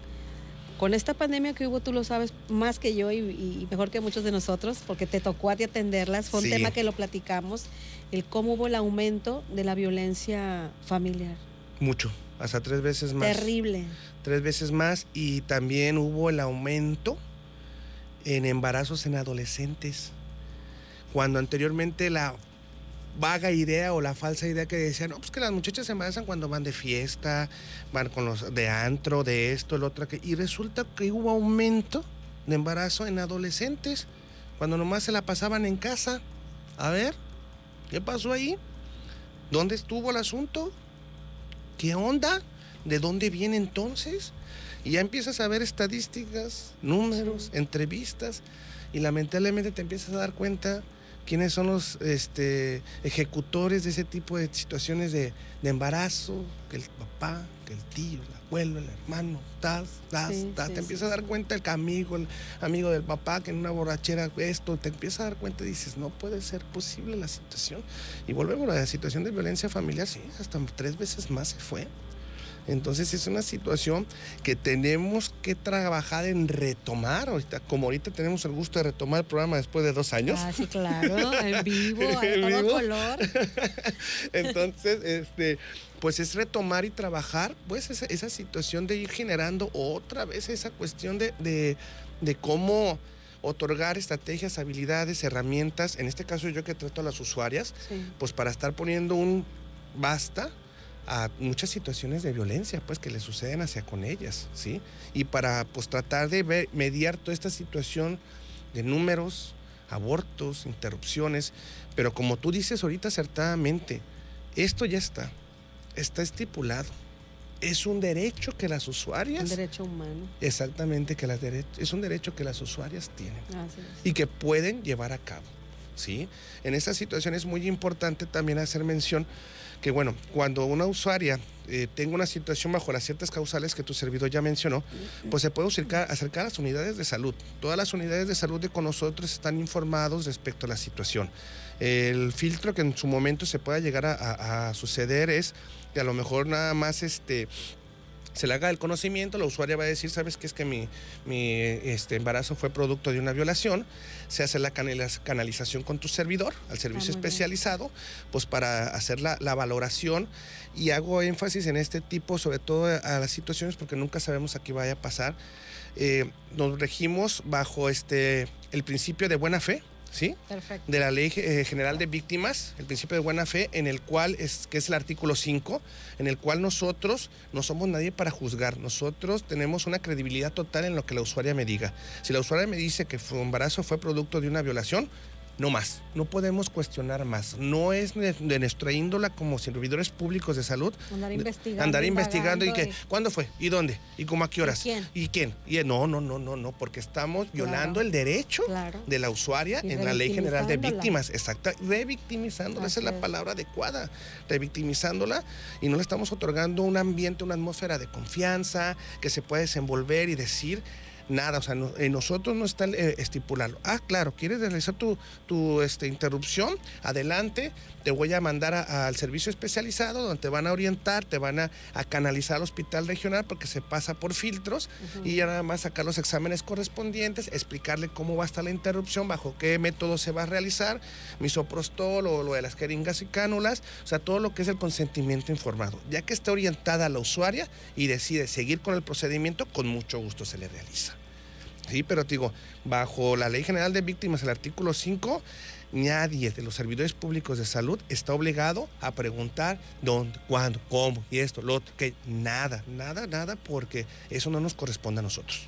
Con esta pandemia que hubo, tú lo sabes más que yo y mejor que muchos de nosotros, porque te tocó a ti atenderlas, fue un tema que lo platicamos, el cómo hubo el aumento de la violencia familiar. Mucho, hasta 3 veces más. Terrible. 3 veces más, y también hubo el aumento en embarazos en adolescentes. Cuando anteriormente la vaga idea o la falsa idea que decían, no, pues que las muchachas se embarazan cuando van de fiesta, van con los de antro, de esto, el otro, y resulta que hubo aumento de embarazo en adolescentes, cuando nomás se la pasaban en casa. A ver, ¿qué pasó ahí? ¿Dónde estuvo el asunto? ¿Qué onda? ¿De dónde viene entonces? Y ya empiezas a ver estadísticas, números, entrevistas, y lamentablemente te empiezas a dar cuenta quiénes son los ejecutores de ese tipo de situaciones de embarazo, que el papá, que el tío, el abuelo, el hermano, te empiezas a dar cuenta el amigo del papá, que en una borrachera esto, te empiezas a dar cuenta y dices, no puede ser posible la situación. Y volvemos a la situación de violencia familiar, sí, hasta 3 veces más se fue. Entonces es una situación que tenemos que trabajar en retomar. Ahorita tenemos el gusto de retomar el programa después de 2 años. Ah, sí, claro, en vivo, a todo color. Entonces, pues es retomar y trabajar pues esa situación de ir generando otra vez esa cuestión de cómo otorgar estrategias, habilidades, herramientas, en este caso yo que trato a las usuarias, pues para estar poniendo un basta a muchas situaciones de violencia pues que le suceden hacia con ellas, ¿sí? Y para pues tratar de mediar toda esta situación de números, abortos, interrupciones, pero como tú dices ahorita acertadamente, esto ya está estipulado, es un derecho que las usuarias... Un derecho humano. Exactamente, es un derecho que las usuarias tienen y que pueden llevar a cabo, ¿sí? En esta situación es muy importante también hacer mención que, bueno, cuando una usuaria tenga una situación bajo las ciertas causales que tu servidor ya mencionó, pues se puede acercar a las unidades de salud. Todas las unidades de salud con nosotros están informados respecto a la situación. El filtro que en su momento se pueda llegar a suceder es que a lo mejor nada más se le haga el conocimiento, la usuaria va a decir, ¿sabes qué? Es que mi embarazo fue producto de una violación. Se hace la canalización con tu servidor al servicio especializado, pues para hacer la valoración, y hago énfasis en este tipo, sobre todo a las situaciones, porque nunca sabemos a qué vaya a pasar. Nos regimos bajo el principio de buena fe, ¿sí? Perfecto. De la Ley General de Víctimas, el principio de buena fe, en el cual que es el artículo 5, en el cual nosotros no somos nadie para juzgar. Nosotros tenemos una credibilidad total en lo que la usuaria me diga. Si la usuaria me dice que su embarazo fue producto de una violación, no más, no podemos cuestionar más. No es de nuestra índola como servidores públicos de salud andar investigando y que cuándo fue y dónde y cómo a qué horas y quién. No, porque estamos violando el derecho de la usuaria en la Ley General de Víctimas. Exacto, revictimizándola, esa es la palabra adecuada, revictimizándola, y no le estamos otorgando un ambiente, una atmósfera de confianza que se puede desenvolver y decir nada. O sea, en nosotros no está estipularlo. Claro, ¿quieres realizar tu interrupción? Adelante, te voy a mandar al servicio especializado, donde te van a orientar, te van a canalizar al hospital regional, porque se pasa por filtros, y ya nada más sacar los exámenes correspondientes, explicarle cómo va a estar la interrupción, bajo qué método se va a realizar, misoprostol o lo de las jeringas y cánulas, o sea, todo lo que es el consentimiento informado. Ya que esté orientada a la usuaria y decide seguir con el procedimiento, con mucho gusto se le realiza. Sí, pero te digo, bajo la Ley General de Víctimas, el artículo 5, nadie de los servidores públicos de salud está obligado a preguntar dónde, cuándo, cómo, y esto, lo otro, que nada, porque eso no nos corresponde a nosotros.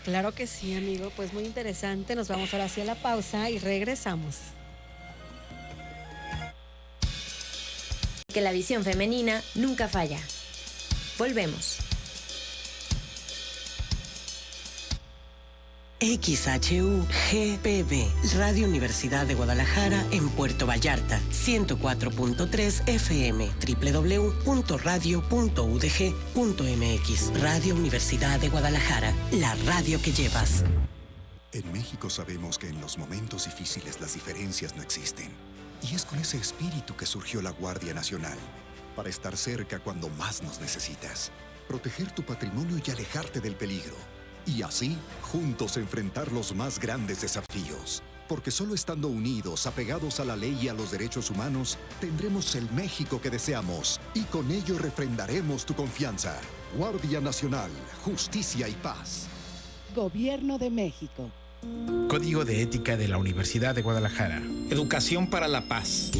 Claro que sí, amigo, pues muy interesante. Nos vamos ahora hacia la pausa y regresamos. Que la visión femenina nunca falla. Volvemos. XHU-GPB, Radio Universidad de Guadalajara en Puerto Vallarta, 104.3 FM, www.radio.udg.mx. Radio Universidad de Guadalajara, la radio que llevas. En México sabemos que en los momentos difíciles las diferencias no existen. Y es con ese espíritu que surgió la Guardia Nacional, para estar cerca cuando más nos necesitas, proteger tu patrimonio y alejarte del peligro. Y así, juntos enfrentar los más grandes desafíos. Porque solo estando unidos, apegados a la ley y a los derechos humanos, tendremos el México que deseamos. Y con ello refrendaremos tu confianza. Guardia Nacional, Justicia y Paz. Gobierno de México. Código de Ética de la Universidad de Guadalajara. Educación para la paz.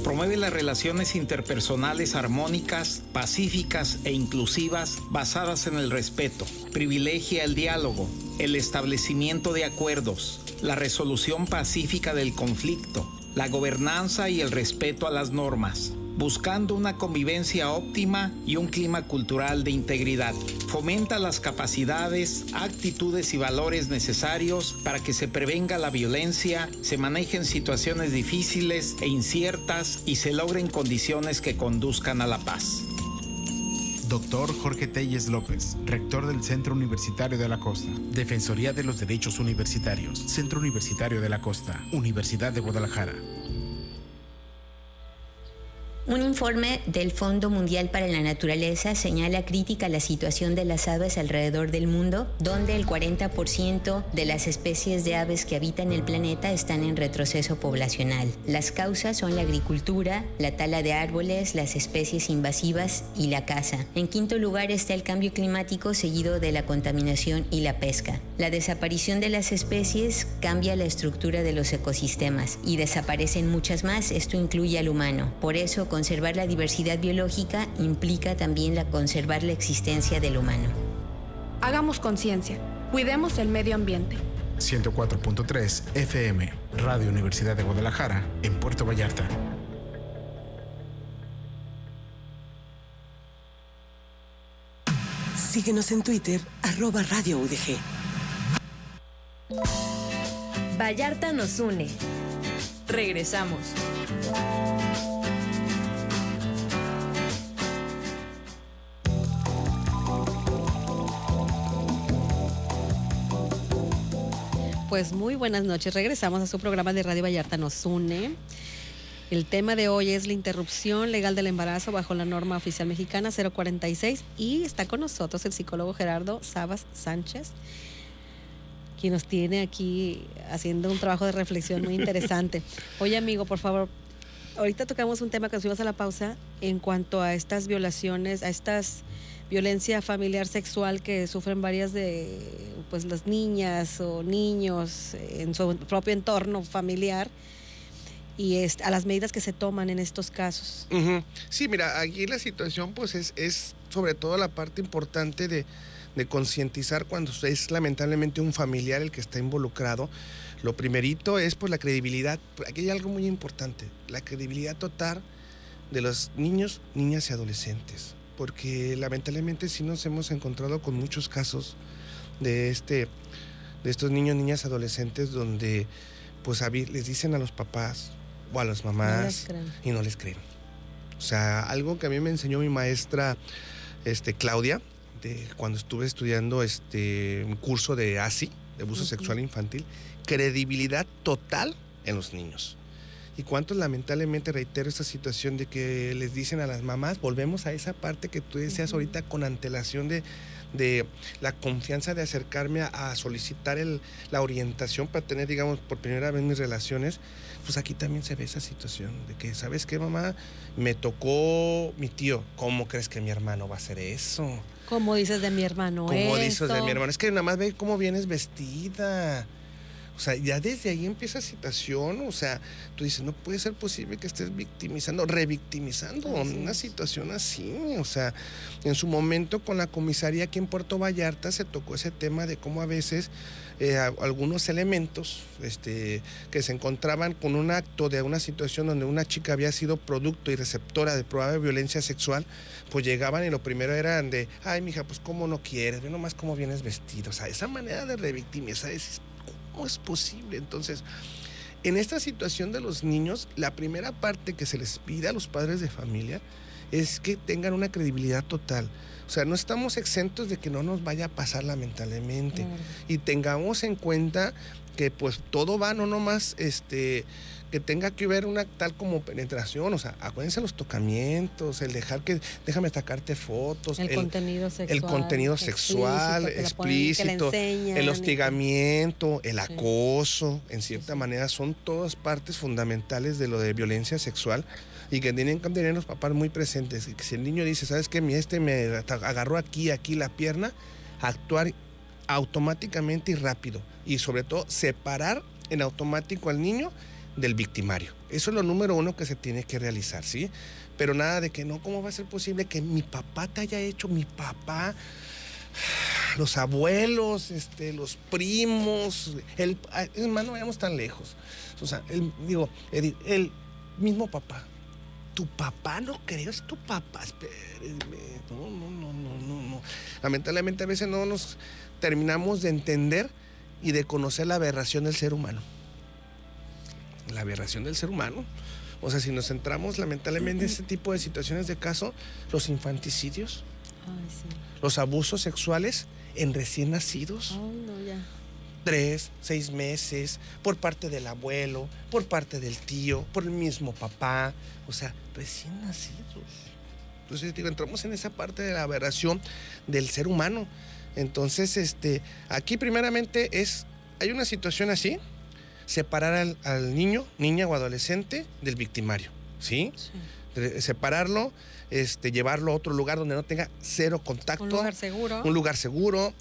Promueve las relaciones interpersonales armónicas, pacíficas e inclusivas basadas en el respeto. Privilegia el diálogo, el establecimiento de acuerdos, la resolución pacífica del conflicto, la gobernanza y el respeto a las normas, buscando una convivencia óptima y un clima cultural de integridad. Fomenta las capacidades, actitudes y valores necesarios para que se prevenga la violencia, se manejen situaciones difíciles e inciertas y se logren condiciones que conduzcan a la paz. Doctor Jorge Telles López, rector del Centro Universitario de la Costa. Defensoría de los Derechos Universitarios. Centro Universitario de la Costa. Universidad de Guadalajara. Un informe del Fondo Mundial para la Naturaleza señala crítica la situación de las aves alrededor del mundo, donde el 40% de las especies de aves que habitan el planeta están en retroceso poblacional. Las causas son la agricultura, la tala de árboles, las especies invasivas y la caza. En quinto lugar está el cambio climático, seguido de la contaminación y la pesca. La desaparición de las especies cambia la estructura de los ecosistemas y desaparecen muchas más. Esto incluye al humano. Por eso, conservar la diversidad biológica implica también conservar la existencia del humano. Hagamos conciencia. Cuidemos el medio ambiente. 104.3 FM, Radio Universidad de Guadalajara, en Puerto Vallarta. Síguenos en Twitter, @Radio UDG. Vallarta nos une. Regresamos. Pues muy buenas noches. Regresamos a su programa de Radio Vallarta nos une. El tema de hoy es la interrupción legal del embarazo bajo la norma oficial mexicana 046 y está con nosotros el psicólogo Gerardo Sabas Sánchez, quien nos tiene aquí haciendo un trabajo de reflexión muy interesante. Oye, amigo, por favor, ahorita tocamos un tema que nos fuimos a la pausa en cuanto a estas violaciones, a estas violencia familiar sexual que sufren varias de pues las niñas o niños en su propio entorno familiar y a las medidas que se toman en estos casos. Uh-huh. Sí, mira, aquí la situación pues es sobre todo la parte importante de concientizar cuando es lamentablemente un familiar el que está involucrado. Lo primerito es pues la credibilidad. Aquí hay algo muy importante, la credibilidad total de los niños, niñas y adolescentes, porque lamentablemente sí nos hemos encontrado con muchos casos de estos niños, niñas, adolescentes donde pues les dicen a los papás o a las mamás y no les creen. O sea, algo que a mí me enseñó mi maestra Claudia, cuando estuve estudiando un curso de ASI, de abuso sexual infantil, credibilidad total en los niños. Y cuántos lamentablemente, reitero esta situación de que les dicen a las mamás, volvemos a esa parte que tú decías ahorita con antelación de la confianza de acercarme a solicitar la orientación para tener, digamos, por primera vez mis relaciones. Pues aquí también se ve esa situación de que, ¿sabes qué, mamá? Me tocó mi tío. ¿Cómo crees que mi hermano va a hacer eso? ¿Cómo dices de mi hermano eso? ¿Cómo dices de mi hermano? Es que nada más ve cómo vienes vestida. O sea, ya desde ahí empieza la situación. O sea, tú dices, no puede ser posible que estés revictimizando una situación así. O sea, en su momento con la comisaría aquí en Puerto Vallarta se tocó ese tema de cómo a veces algunos elementos que se encontraban con un acto de una situación donde una chica había sido producto y receptora de probable violencia sexual, pues llegaban y lo primero eran de, ay, mija, pues cómo no quieres, ve nomás cómo vienes vestido. O sea, esa manera de revictimizar ¿cómo es posible? Entonces, en esta situación de los niños, la primera parte que se les pide a los padres de familia es que tengan una credibilidad total. O sea, no estamos exentos de que no nos vaya a pasar lamentablemente. Y tengamos en cuenta que pues todo va, no nomás que tenga que ver una tal como penetración. O sea, acuérdense los tocamientos, el dejar que, déjame sacarte fotos. El contenido sexual explícito, el hostigamiento, el acoso, en cierta manera, son todas partes fundamentales de lo de violencia sexual y que tienen que tener los papás muy presentes. Y que si el niño dice, ¿sabes qué? Me agarró aquí la pierna, actuar automáticamente y rápido. Y sobre todo, separar en automático al niño del victimario. Eso es lo número uno que se tiene que realizar, ¿sí? Pero nada de que no, ¿cómo va a ser posible que mi papá te haya hecho, mi papá, los abuelos, los primos, es más, no vayamos tan lejos. O sea, el mismo papá. Tu papá, no creo, es tu papá, espérenme. No. Lamentablemente a veces no nos terminamos de entender y de conocer la aberración del ser humano. La aberración del ser humano. O sea, si nos centramos lamentablemente en este tipo de situaciones de caso, los infanticidios, los abusos sexuales en recién nacidos. 3, 6 meses, por parte del abuelo, por parte del tío, por el mismo papá, o sea, recién nacidos. Entonces, entramos en esa parte de la aberración del ser humano. Entonces, aquí primeramente hay una situación así, separar al niño, niña o adolescente del victimario, ¿sí? Separarlo, llevarlo a otro lugar donde no tenga cero contacto. Un lugar seguro.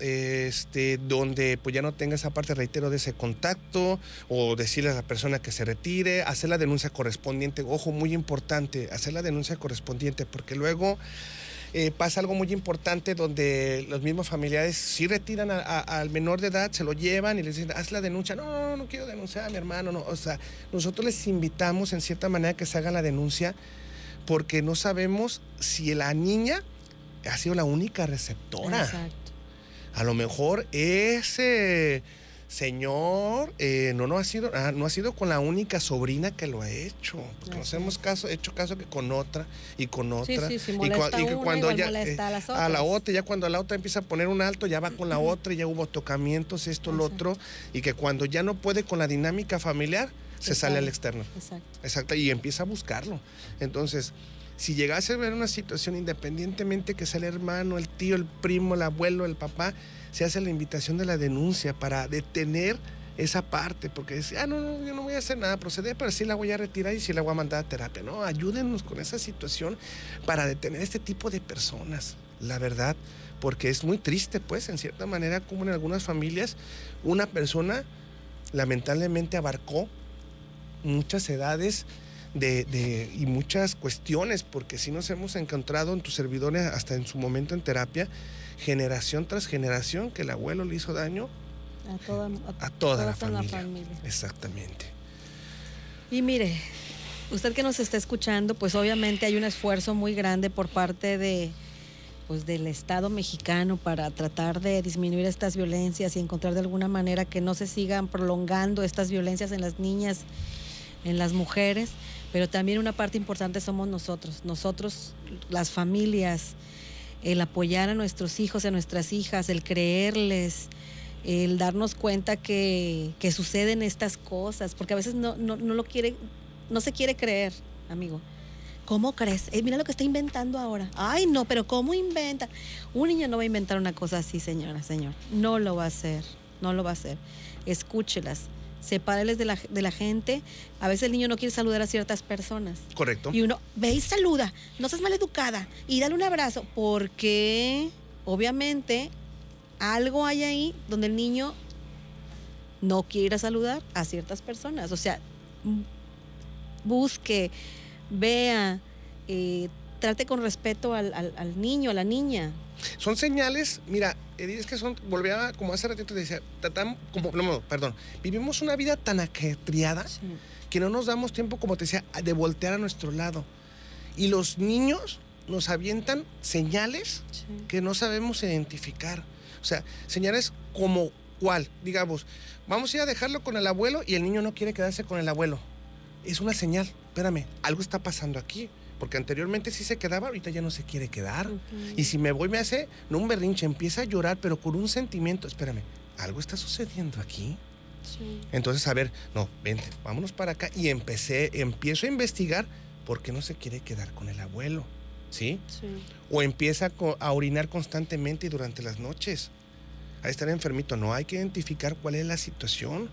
Donde pues ya no tenga esa parte, reitero, de ese contacto, o decirle a la persona que se retire, hacer la denuncia correspondiente. Ojo, muy importante, hacer la denuncia correspondiente, porque luego pasa algo muy importante donde los mismos familiares sí retiran al menor de edad, se lo llevan y les dicen, haz la denuncia. No quiero denunciar a mi hermano, no. O sea, nosotros les invitamos en cierta manera que se haga la denuncia, porque no sabemos si la niña ha sido la única receptora. Exacto. A lo mejor ese señor no ha sido con la única sobrina que lo ha hecho. Porque nos hemos hecho caso que con otra y con otra. Sí, molesta y que cuando ya molesta a las otras. a la otra, ya cuando la otra empieza a poner un alto, ya va con la otra, y ya hubo tocamientos, esto, lo otro, y que cuando ya no puede con la dinámica familiar, se sale al externo. Exacto. Y empieza a buscarlo. Entonces, si llegase a ver una situación, independientemente que sea el hermano, el tío, el primo, el abuelo, el papá, se hace la invitación de la denuncia para detener esa parte, porque decía, no, yo no voy a hacer nada, proceder, pero sí la voy a retirar y sí la voy a mandar a terapia. No, ayúdenos con esa situación para detener este tipo de personas, la verdad, porque es muy triste, pues, en cierta manera, como en algunas familias, una persona lamentablemente abarcó muchas edades y muchas cuestiones, porque sí nos hemos encontrado en tus servidores, hasta en su momento en terapia, generación tras generación, que el abuelo le hizo daño a toda la familia. Exactamente. Y mire, usted que nos está escuchando, pues obviamente hay un esfuerzo muy grande por parte del Estado mexicano para tratar de disminuir estas violencias y encontrar de alguna manera que no se sigan prolongando estas violencias en las niñas, en las mujeres, pero también una parte importante somos nosotros, las familias, el apoyar a nuestros hijos y a nuestras hijas, el creerles, el darnos cuenta que suceden estas cosas, porque a veces no se quiere creer, amigo. ¿Cómo crees? Mira lo que está inventando ahora. Ay, no, pero ¿cómo inventa? Un niño no va a inventar una cosa así, señor. No lo va a hacer. Escúchelas. Sepáreles de la gente. A veces el niño no quiere saludar a ciertas personas. Correcto. Y uno, ve y saluda, no seas maleducada, y dale un abrazo, porque obviamente algo hay ahí donde el niño no quiere ir a saludar a ciertas personas. O sea, busque, vea, trate con respeto al niño, a la niña. Son señales, mira, es que volvía, como hace ratito te decía, vivimos una vida tan ajetreada que no nos damos tiempo, como te decía, de voltear a nuestro lado. Y los niños nos avientan señales que no sabemos identificar. O sea, señales como ¿cuál? Digamos, vamos a ir a dejarlo con el abuelo y el niño no quiere quedarse con el abuelo. Es una señal, espérame, algo está pasando aquí. Porque anteriormente sí se quedaba, ahorita ya no se quiere quedar. Y si me voy, me hace, no un berrinche, empieza a llorar, pero con un sentimiento. Espérame, algo está sucediendo aquí. Sí. Entonces, a ver, no, vente, vámonos para acá. Y empiezo a investigar por qué no se quiere quedar con el abuelo, ¿sí? O empieza a orinar constantemente y durante las noches. A estar enfermito, no, hay que identificar cuál es la situación.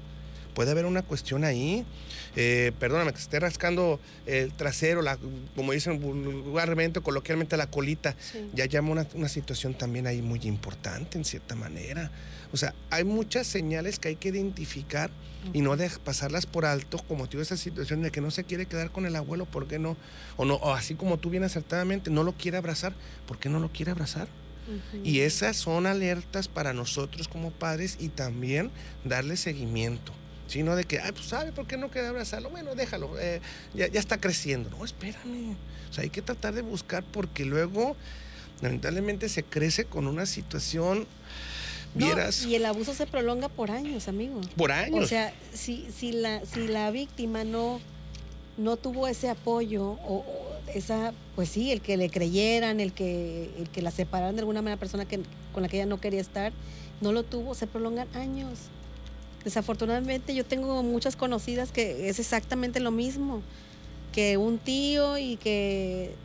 Puede haber una cuestión ahí, perdóname, que se esté rascando el trasero, como dicen vulgarmente, coloquialmente, la colita. Ya llama una situación también ahí muy importante, en cierta manera. O sea, hay muchas señales que hay que identificar y no pasarlas por alto, como tú, esa situación de que no se quiere quedar con el abuelo, ¿por qué no? O así como tú bien acertadamente, no lo quiere abrazar, ¿por qué no lo quiere abrazar? Y esas son alertas para nosotros como padres y también darle seguimiento. Sino de que, pues sabe por qué no quiere abrazarlo, bueno, déjalo, ya está creciendo. No, espérame, o sea, hay que tratar de buscar, porque luego lamentablemente se crece con una situación, vieras. No, y el abuso se prolonga por años, amigo. Por años. O sea, si la víctima no tuvo ese apoyo o esa, pues sí, el que le creyeran, el que la separaran de alguna manera, persona con la que ella no quería estar, no lo tuvo, se prolongan años. Desafortunadamente yo tengo muchas conocidas que es exactamente lo mismo, que un tío y que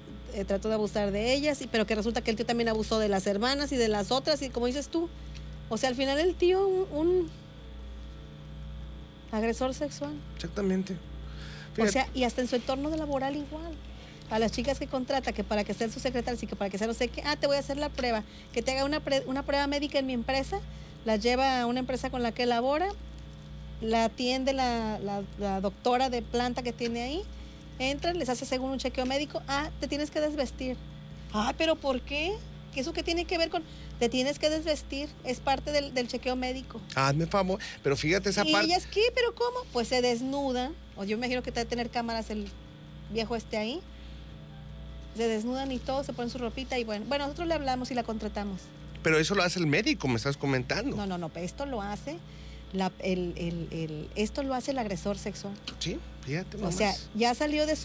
trató de abusar de ellas, pero que resulta que el tío también abusó de las hermanas y de las otras, y como dices tú, o sea, al final el tío un agresor sexual. Exactamente. Fíjate. O sea, y hasta en su entorno laboral igual. A las chicas que contrata, que para que sean sus secretarias y que para que sea no sé qué, te voy a hacer la prueba, que te haga una prueba médica en mi empresa, la lleva a una empresa con la que labora, la atiende la doctora de planta que tiene ahí, entran, les hace según un chequeo médico, te tienes que desvestir. ¿Pero por qué? ¿Qué eso qué tiene que ver con? Te tienes que desvestir, es parte del chequeo médico. Hazme favor, pero fíjate esa parte. ¿Y ellas qué? ¿Pero cómo? Pues se desnudan, o yo me imagino que te debe tener cámaras el viejo ahí, se desnudan y todo, se ponen su ropita y bueno, nosotros le hablamos y la contratamos. Pero eso lo hace el médico, me estás comentando. No, esto lo hace esto lo hace el agresor sexual. Sí, fíjate nomás. O sea, ya salió de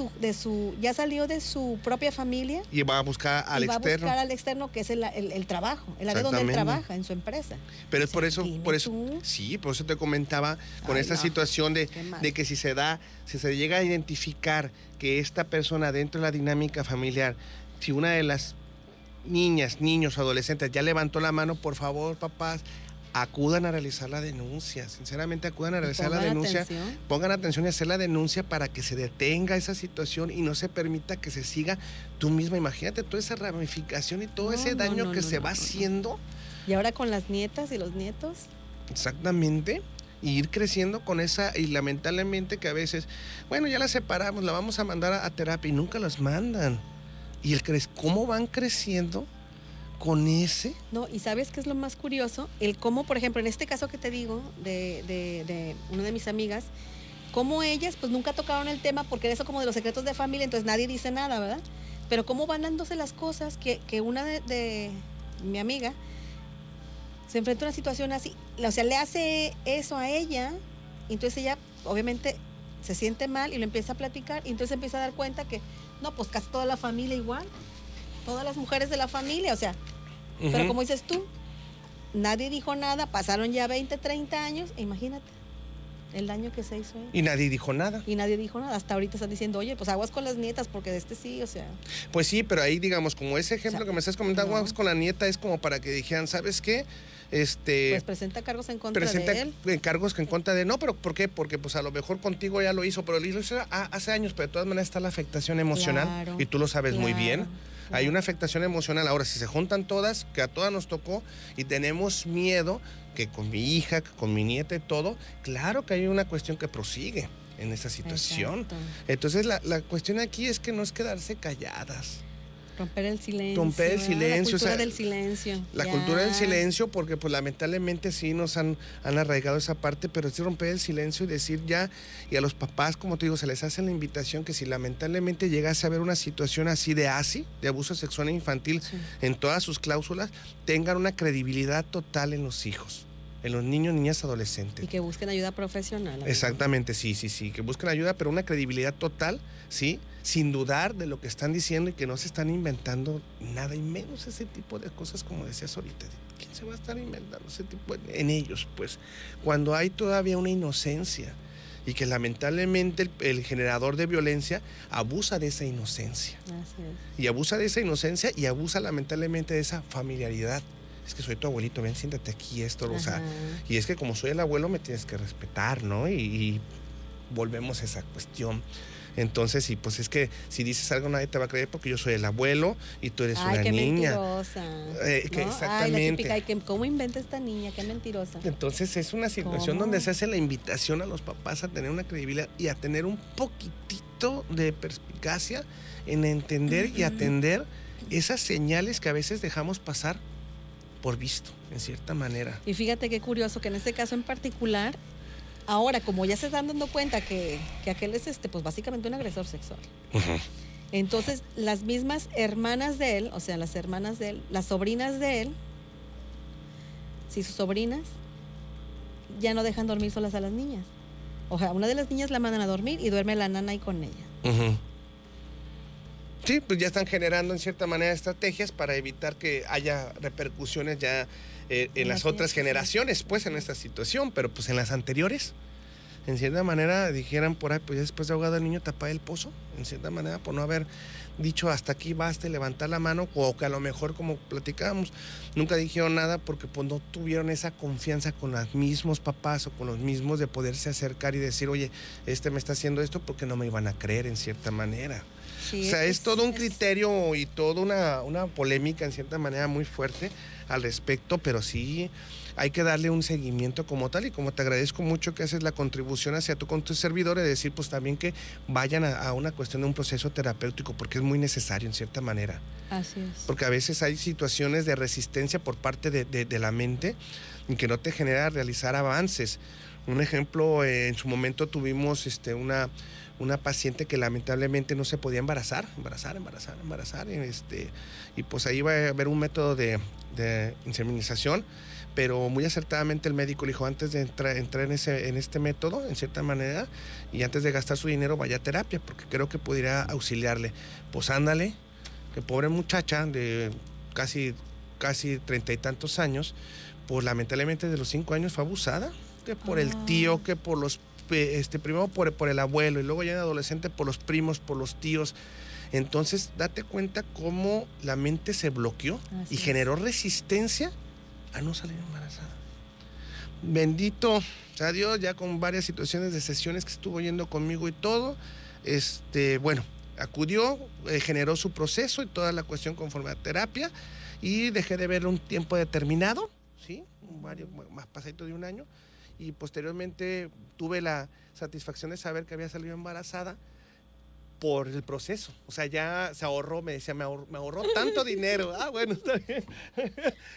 su propia familia y va a buscar al externo. Va a buscar al externo, que es el trabajo, el área donde él trabaja, en su empresa. Pero es por eso, sí, por eso te comentaba con esta situación de que si se llega a identificar que esta persona dentro de la dinámica familiar, si una de las niñas, niños, adolescentes ya levantó la mano, por favor, papás, acudan a realizar la denuncia, sinceramente acudan a realizar la denuncia, pongan atención y hacer la denuncia para que se detenga esa situación y no se permita que se siga. Tú misma, imagínate toda esa ramificación y todo ese daño que se va haciendo. Y ahora con las nietas y los nietos. Exactamente, y ir creciendo con esa, y lamentablemente que a veces, bueno, ya la separamos, la vamos a mandar a terapia y nunca los mandan. Y cómo van creciendo con ese. No, y ¿sabes qué es lo más curioso? El cómo, por ejemplo, en este caso que te digo, de una de mis amigas, cómo ellas pues nunca tocaron el tema porque era eso como de los secretos de familia, entonces nadie dice nada, ¿verdad? Pero cómo van dándose las cosas que una de mi amiga se enfrenta a una situación así, o sea, le hace eso a ella, y entonces ella obviamente se siente mal y lo empieza a platicar, y entonces empieza a dar cuenta que, no, pues casi toda la familia igual. Todas las mujeres de la familia, o sea, pero como dices tú, nadie dijo nada, pasaron ya 20, 30 años, imagínate el daño que se hizo. Y nadie dijo nada. Hasta ahorita están diciendo, oye, pues aguas con las nietas, porque de sí, o sea. Pues sí, pero ahí digamos, como ese ejemplo que me estás comentando, aguas con la nieta, es como para que dijeran, ¿sabes qué? Pues presenta cargos en contra de él. Cargos en contra de él. No, pero ¿por qué? Porque pues a lo mejor contigo ya lo hizo, pero lo hizo hace años, pero de todas maneras está la afectación emocional, y tú lo sabes muy bien. Hay una afectación emocional. Ahora, si se juntan todas, que a todas nos tocó, y tenemos miedo, que con mi hija, que con mi nieta y todo, claro que hay una cuestión que prosigue en esa situación. Exacto. Entonces, la cuestión aquí es que no es quedarse calladas. Romper el silencio. La cultura del silencio. La cultura del silencio, porque pues lamentablemente sí nos han arraigado esa parte, pero sí romper el silencio y decir ya, y a los papás, como te digo, se les hace la invitación que si lamentablemente llegase a haber una situación así de abuso sexual infantil, en todas sus cláusulas, tengan una credibilidad total en los hijos, en los niños, niñas, adolescentes. Y que busquen ayuda profesional. Amigo. Exactamente, sí, que busquen ayuda, pero una credibilidad total, sí, sin dudar de lo que están diciendo y que no se están inventando nada, y menos ese tipo de cosas como decías ahorita. ¿Quién se va a estar inventando ese tipo en ellos? Pues cuando hay todavía una inocencia y que lamentablemente el generador de violencia abusa de esa inocencia. Así es. Y abusa de esa inocencia y abusa lamentablemente de esa familiaridad. Es que soy tu abuelito, ven, siéntate aquí, esto, o sea, y es que como soy el abuelo me tienes que respetar, ¿no? Y volvemos a esa cuestión. Entonces, y pues es que si dices algo nadie te va a creer porque yo soy el abuelo y tú eres una qué niña. Mentirosa. ¿No? Exactamente. Ay, la típica, ¿cómo inventa esta niña? Qué mentirosa. Entonces es una situación donde se hace la invitación a los papás a tener una credibilidad y a tener un poquitito de perspicacia en entender y atender esas señales que a veces dejamos pasar por visto, en cierta manera. Y fíjate qué curioso que en este caso en particular, ahora, como ya se están dando cuenta que aquel es pues básicamente un agresor sexual. Entonces, las mismas hermanas de él, o sea, las hermanas de él, las sobrinas de él, sus sobrinas, ya no dejan dormir solas a las niñas. O sea, una de las niñas la mandan a dormir y duerme la nana ahí con ella. Sí, pues ya están generando en cierta manera estrategias para evitar que haya repercusiones ya en las otras generaciones, pues, en esta situación, pero pues en las anteriores, en cierta manera, dijeran por ahí, pues ya después de ahogado el niño tapa el pozo, en cierta manera, por no haber dicho hasta aquí basta y levantar la mano, o que a lo mejor, como platicábamos, nunca dijeron nada porque pues no tuvieron esa confianza con los mismos papás o con los mismos de poderse acercar y decir, oye, me está haciendo esto, porque no me iban a creer en cierta manera. Sí, o sea, es todo un criterio y toda una polémica en cierta manera muy fuerte al respecto, pero sí hay que darle un seguimiento como tal, y como te agradezco mucho que haces la contribución hacia tú con tus servidores, de decir pues también que vayan a una cuestión de un proceso terapéutico, porque es muy necesario en cierta manera. Así es. Porque a veces hay situaciones de resistencia por parte de la mente y que no te genera realizar avances. Un ejemplo, en su momento tuvimos una paciente que lamentablemente no se podía embarazar, y pues ahí va a haber un método de inseminización, pero muy acertadamente el médico le dijo, antes de entrar en este método, en cierta manera, y antes de gastar su dinero, vaya a terapia, porque creo que pudiera auxiliarle. Pues ándale, que pobre muchacha de casi 30 y tantos años, pues lamentablemente de los 5 años fue abusada, que por el tío, que por los primero por el abuelo, y luego ya en adolescente por los primos, por los tíos. Entonces date cuenta cómo la mente se bloqueó y generó resistencia a no salir embarazada. Bendito sea Dios, ya con varias situaciones de sesiones que estuvo yendo conmigo y todo, bueno, acudió, generó su proceso y toda la cuestión conforme a terapia, y dejé de verlo un tiempo determinado, ¿sí? Más pasadito de un año, y posteriormente tuve la satisfacción de saber que había salido embarazada por el proceso. O sea, ya se ahorró, me decía, me ahorró tanto dinero. Bueno, está bien.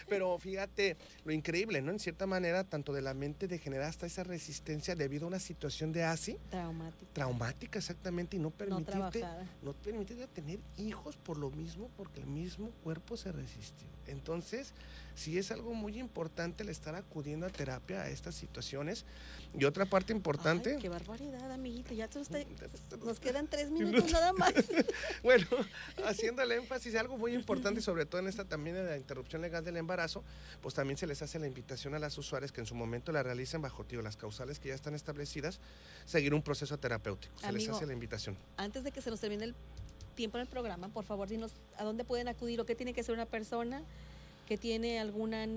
Pero fíjate lo increíble, ¿no? En cierta manera, tanto de la mente de generar hasta esa resistencia debido a una situación de ASI. Traumática, exactamente, y no permitirte tener hijos por lo mismo, porque el mismo cuerpo se resistió. Entonces, sí es algo muy importante el estar acudiendo a terapia a estas situaciones. Y otra parte importante... ¡Ay, qué barbaridad, amiguito! Ya nos quedan 3 minutos nada más. Bueno, haciendo el énfasis, algo muy importante, sobre todo en esta también de la interrupción legal del embarazo, pues también se les hace la invitación a las usuarias que en su momento la realicen bajo las causales que ya están establecidas, seguir un proceso terapéutico. Se les hace la invitación. Antes de que se nos termine el tiempo en el programa, por favor, dinos a dónde pueden acudir o qué tiene que ser una persona que tiene alguna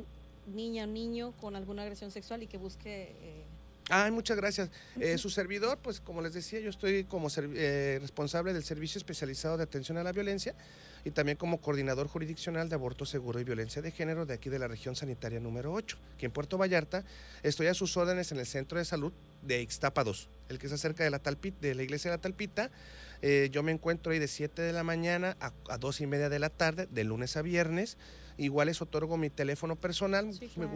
niña o niño con alguna agresión sexual y que busque... Muchas gracias. Su servidor, pues como les decía, yo estoy como responsable del Servicio Especializado de Atención a la Violencia y también como coordinador jurisdiccional de aborto seguro y violencia de género de aquí de la región sanitaria número 8, aquí en Puerto Vallarta. Estoy a sus órdenes en el Centro de Salud de Ixtapa 2, el que está cerca de la iglesia de la Talpita. Yo me encuentro ahí de 7 de la mañana a 2:30 de la tarde, de lunes a viernes. Igual les otorgo mi teléfono personal, sí, claro.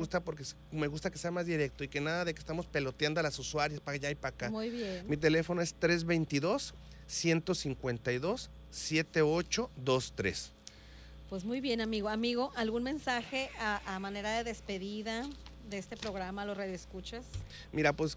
Me gusta que sea más directo y que nada de que estamos peloteando a las usuarias para allá y para acá. Muy bien. Mi teléfono es 322-152-7823. Pues muy bien, amigo. Amigo, ¿algún mensaje a manera de despedida de este programa a los radioescuchas? Mira, pues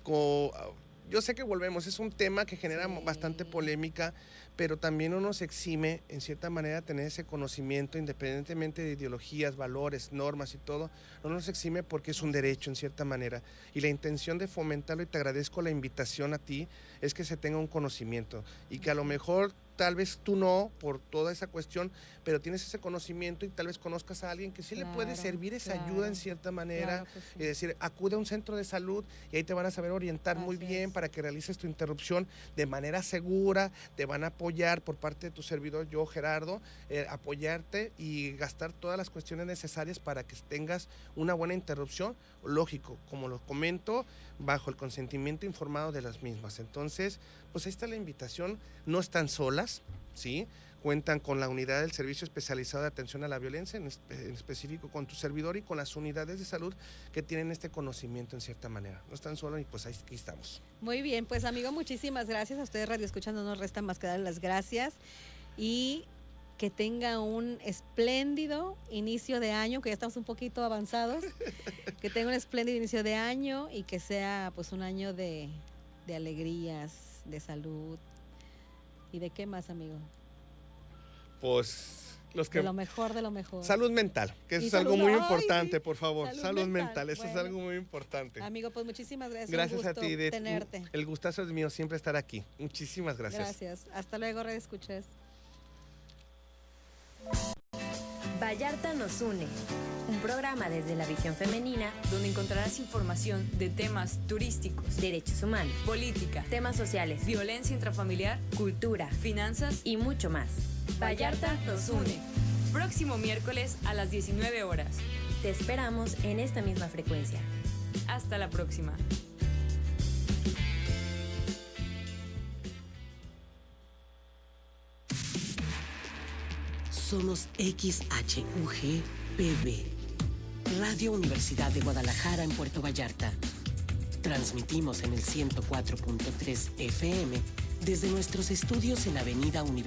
yo sé que volvemos, es un tema que genera bastante polémica, pero también no nos exime, en cierta manera, tener ese conocimiento, independientemente de ideologías, valores, normas y todo, no nos exime porque es un derecho, en cierta manera. Y la intención de fomentarlo, y te agradezco la invitación a ti, es que se tenga un conocimiento y que a lo mejor tal vez tú no, por toda esa cuestión, pero tienes ese conocimiento y tal vez conozcas a alguien que sí le puede servir esa ayuda en cierta manera, y decir, acude a un centro de salud y ahí te van a saber orientar muy bien para que realices tu interrupción de manera segura, te van a apoyar por parte de tu servidor, yo Gerardo, apoyarte y gastar todas las cuestiones necesarias para que tengas una buena interrupción, lógico, como lo comento, bajo el consentimiento informado de las mismas. Entonces, pues ahí está la invitación, no están solas, ¿sí? Cuentan con la unidad del Servicio Especializado de Atención a la Violencia, en específico con tu servidor y con las unidades de salud que tienen este conocimiento en cierta manera. No están solos y pues aquí estamos. Muy bien, pues amigo, muchísimas gracias. A ustedes Radio Escuchas no nos resta más que darles las gracias y que tenga un espléndido inicio de año, que ya estamos un poquito avanzados, que tenga un espléndido inicio de año y que sea pues un año de alegrías, de salud. ¿Y de qué más, amigo? Pues de lo mejor, de lo mejor. Salud mental, que eso es algo muy importante, por favor. Salud mental, eso es algo muy importante. Amigo, pues muchísimas gracias. Gracias a ti, tenerte. El gustazo es mío siempre estar aquí. Muchísimas gracias. Gracias. Hasta luego, Radio Escuchas. Vallarta nos une. Un programa desde la visión femenina donde encontrarás información de temas turísticos, derechos humanos, política, temas sociales, violencia intrafamiliar, cultura, finanzas y mucho más. Vallarta nos une. Próximo miércoles a las 19 horas. Te esperamos en esta misma frecuencia. Hasta la próxima. Somos XHUG-PB, Radio Universidad de Guadalajara en Puerto Vallarta. Transmitimos en el 104.3 FM Desde nuestros estudios en Avenida Universidad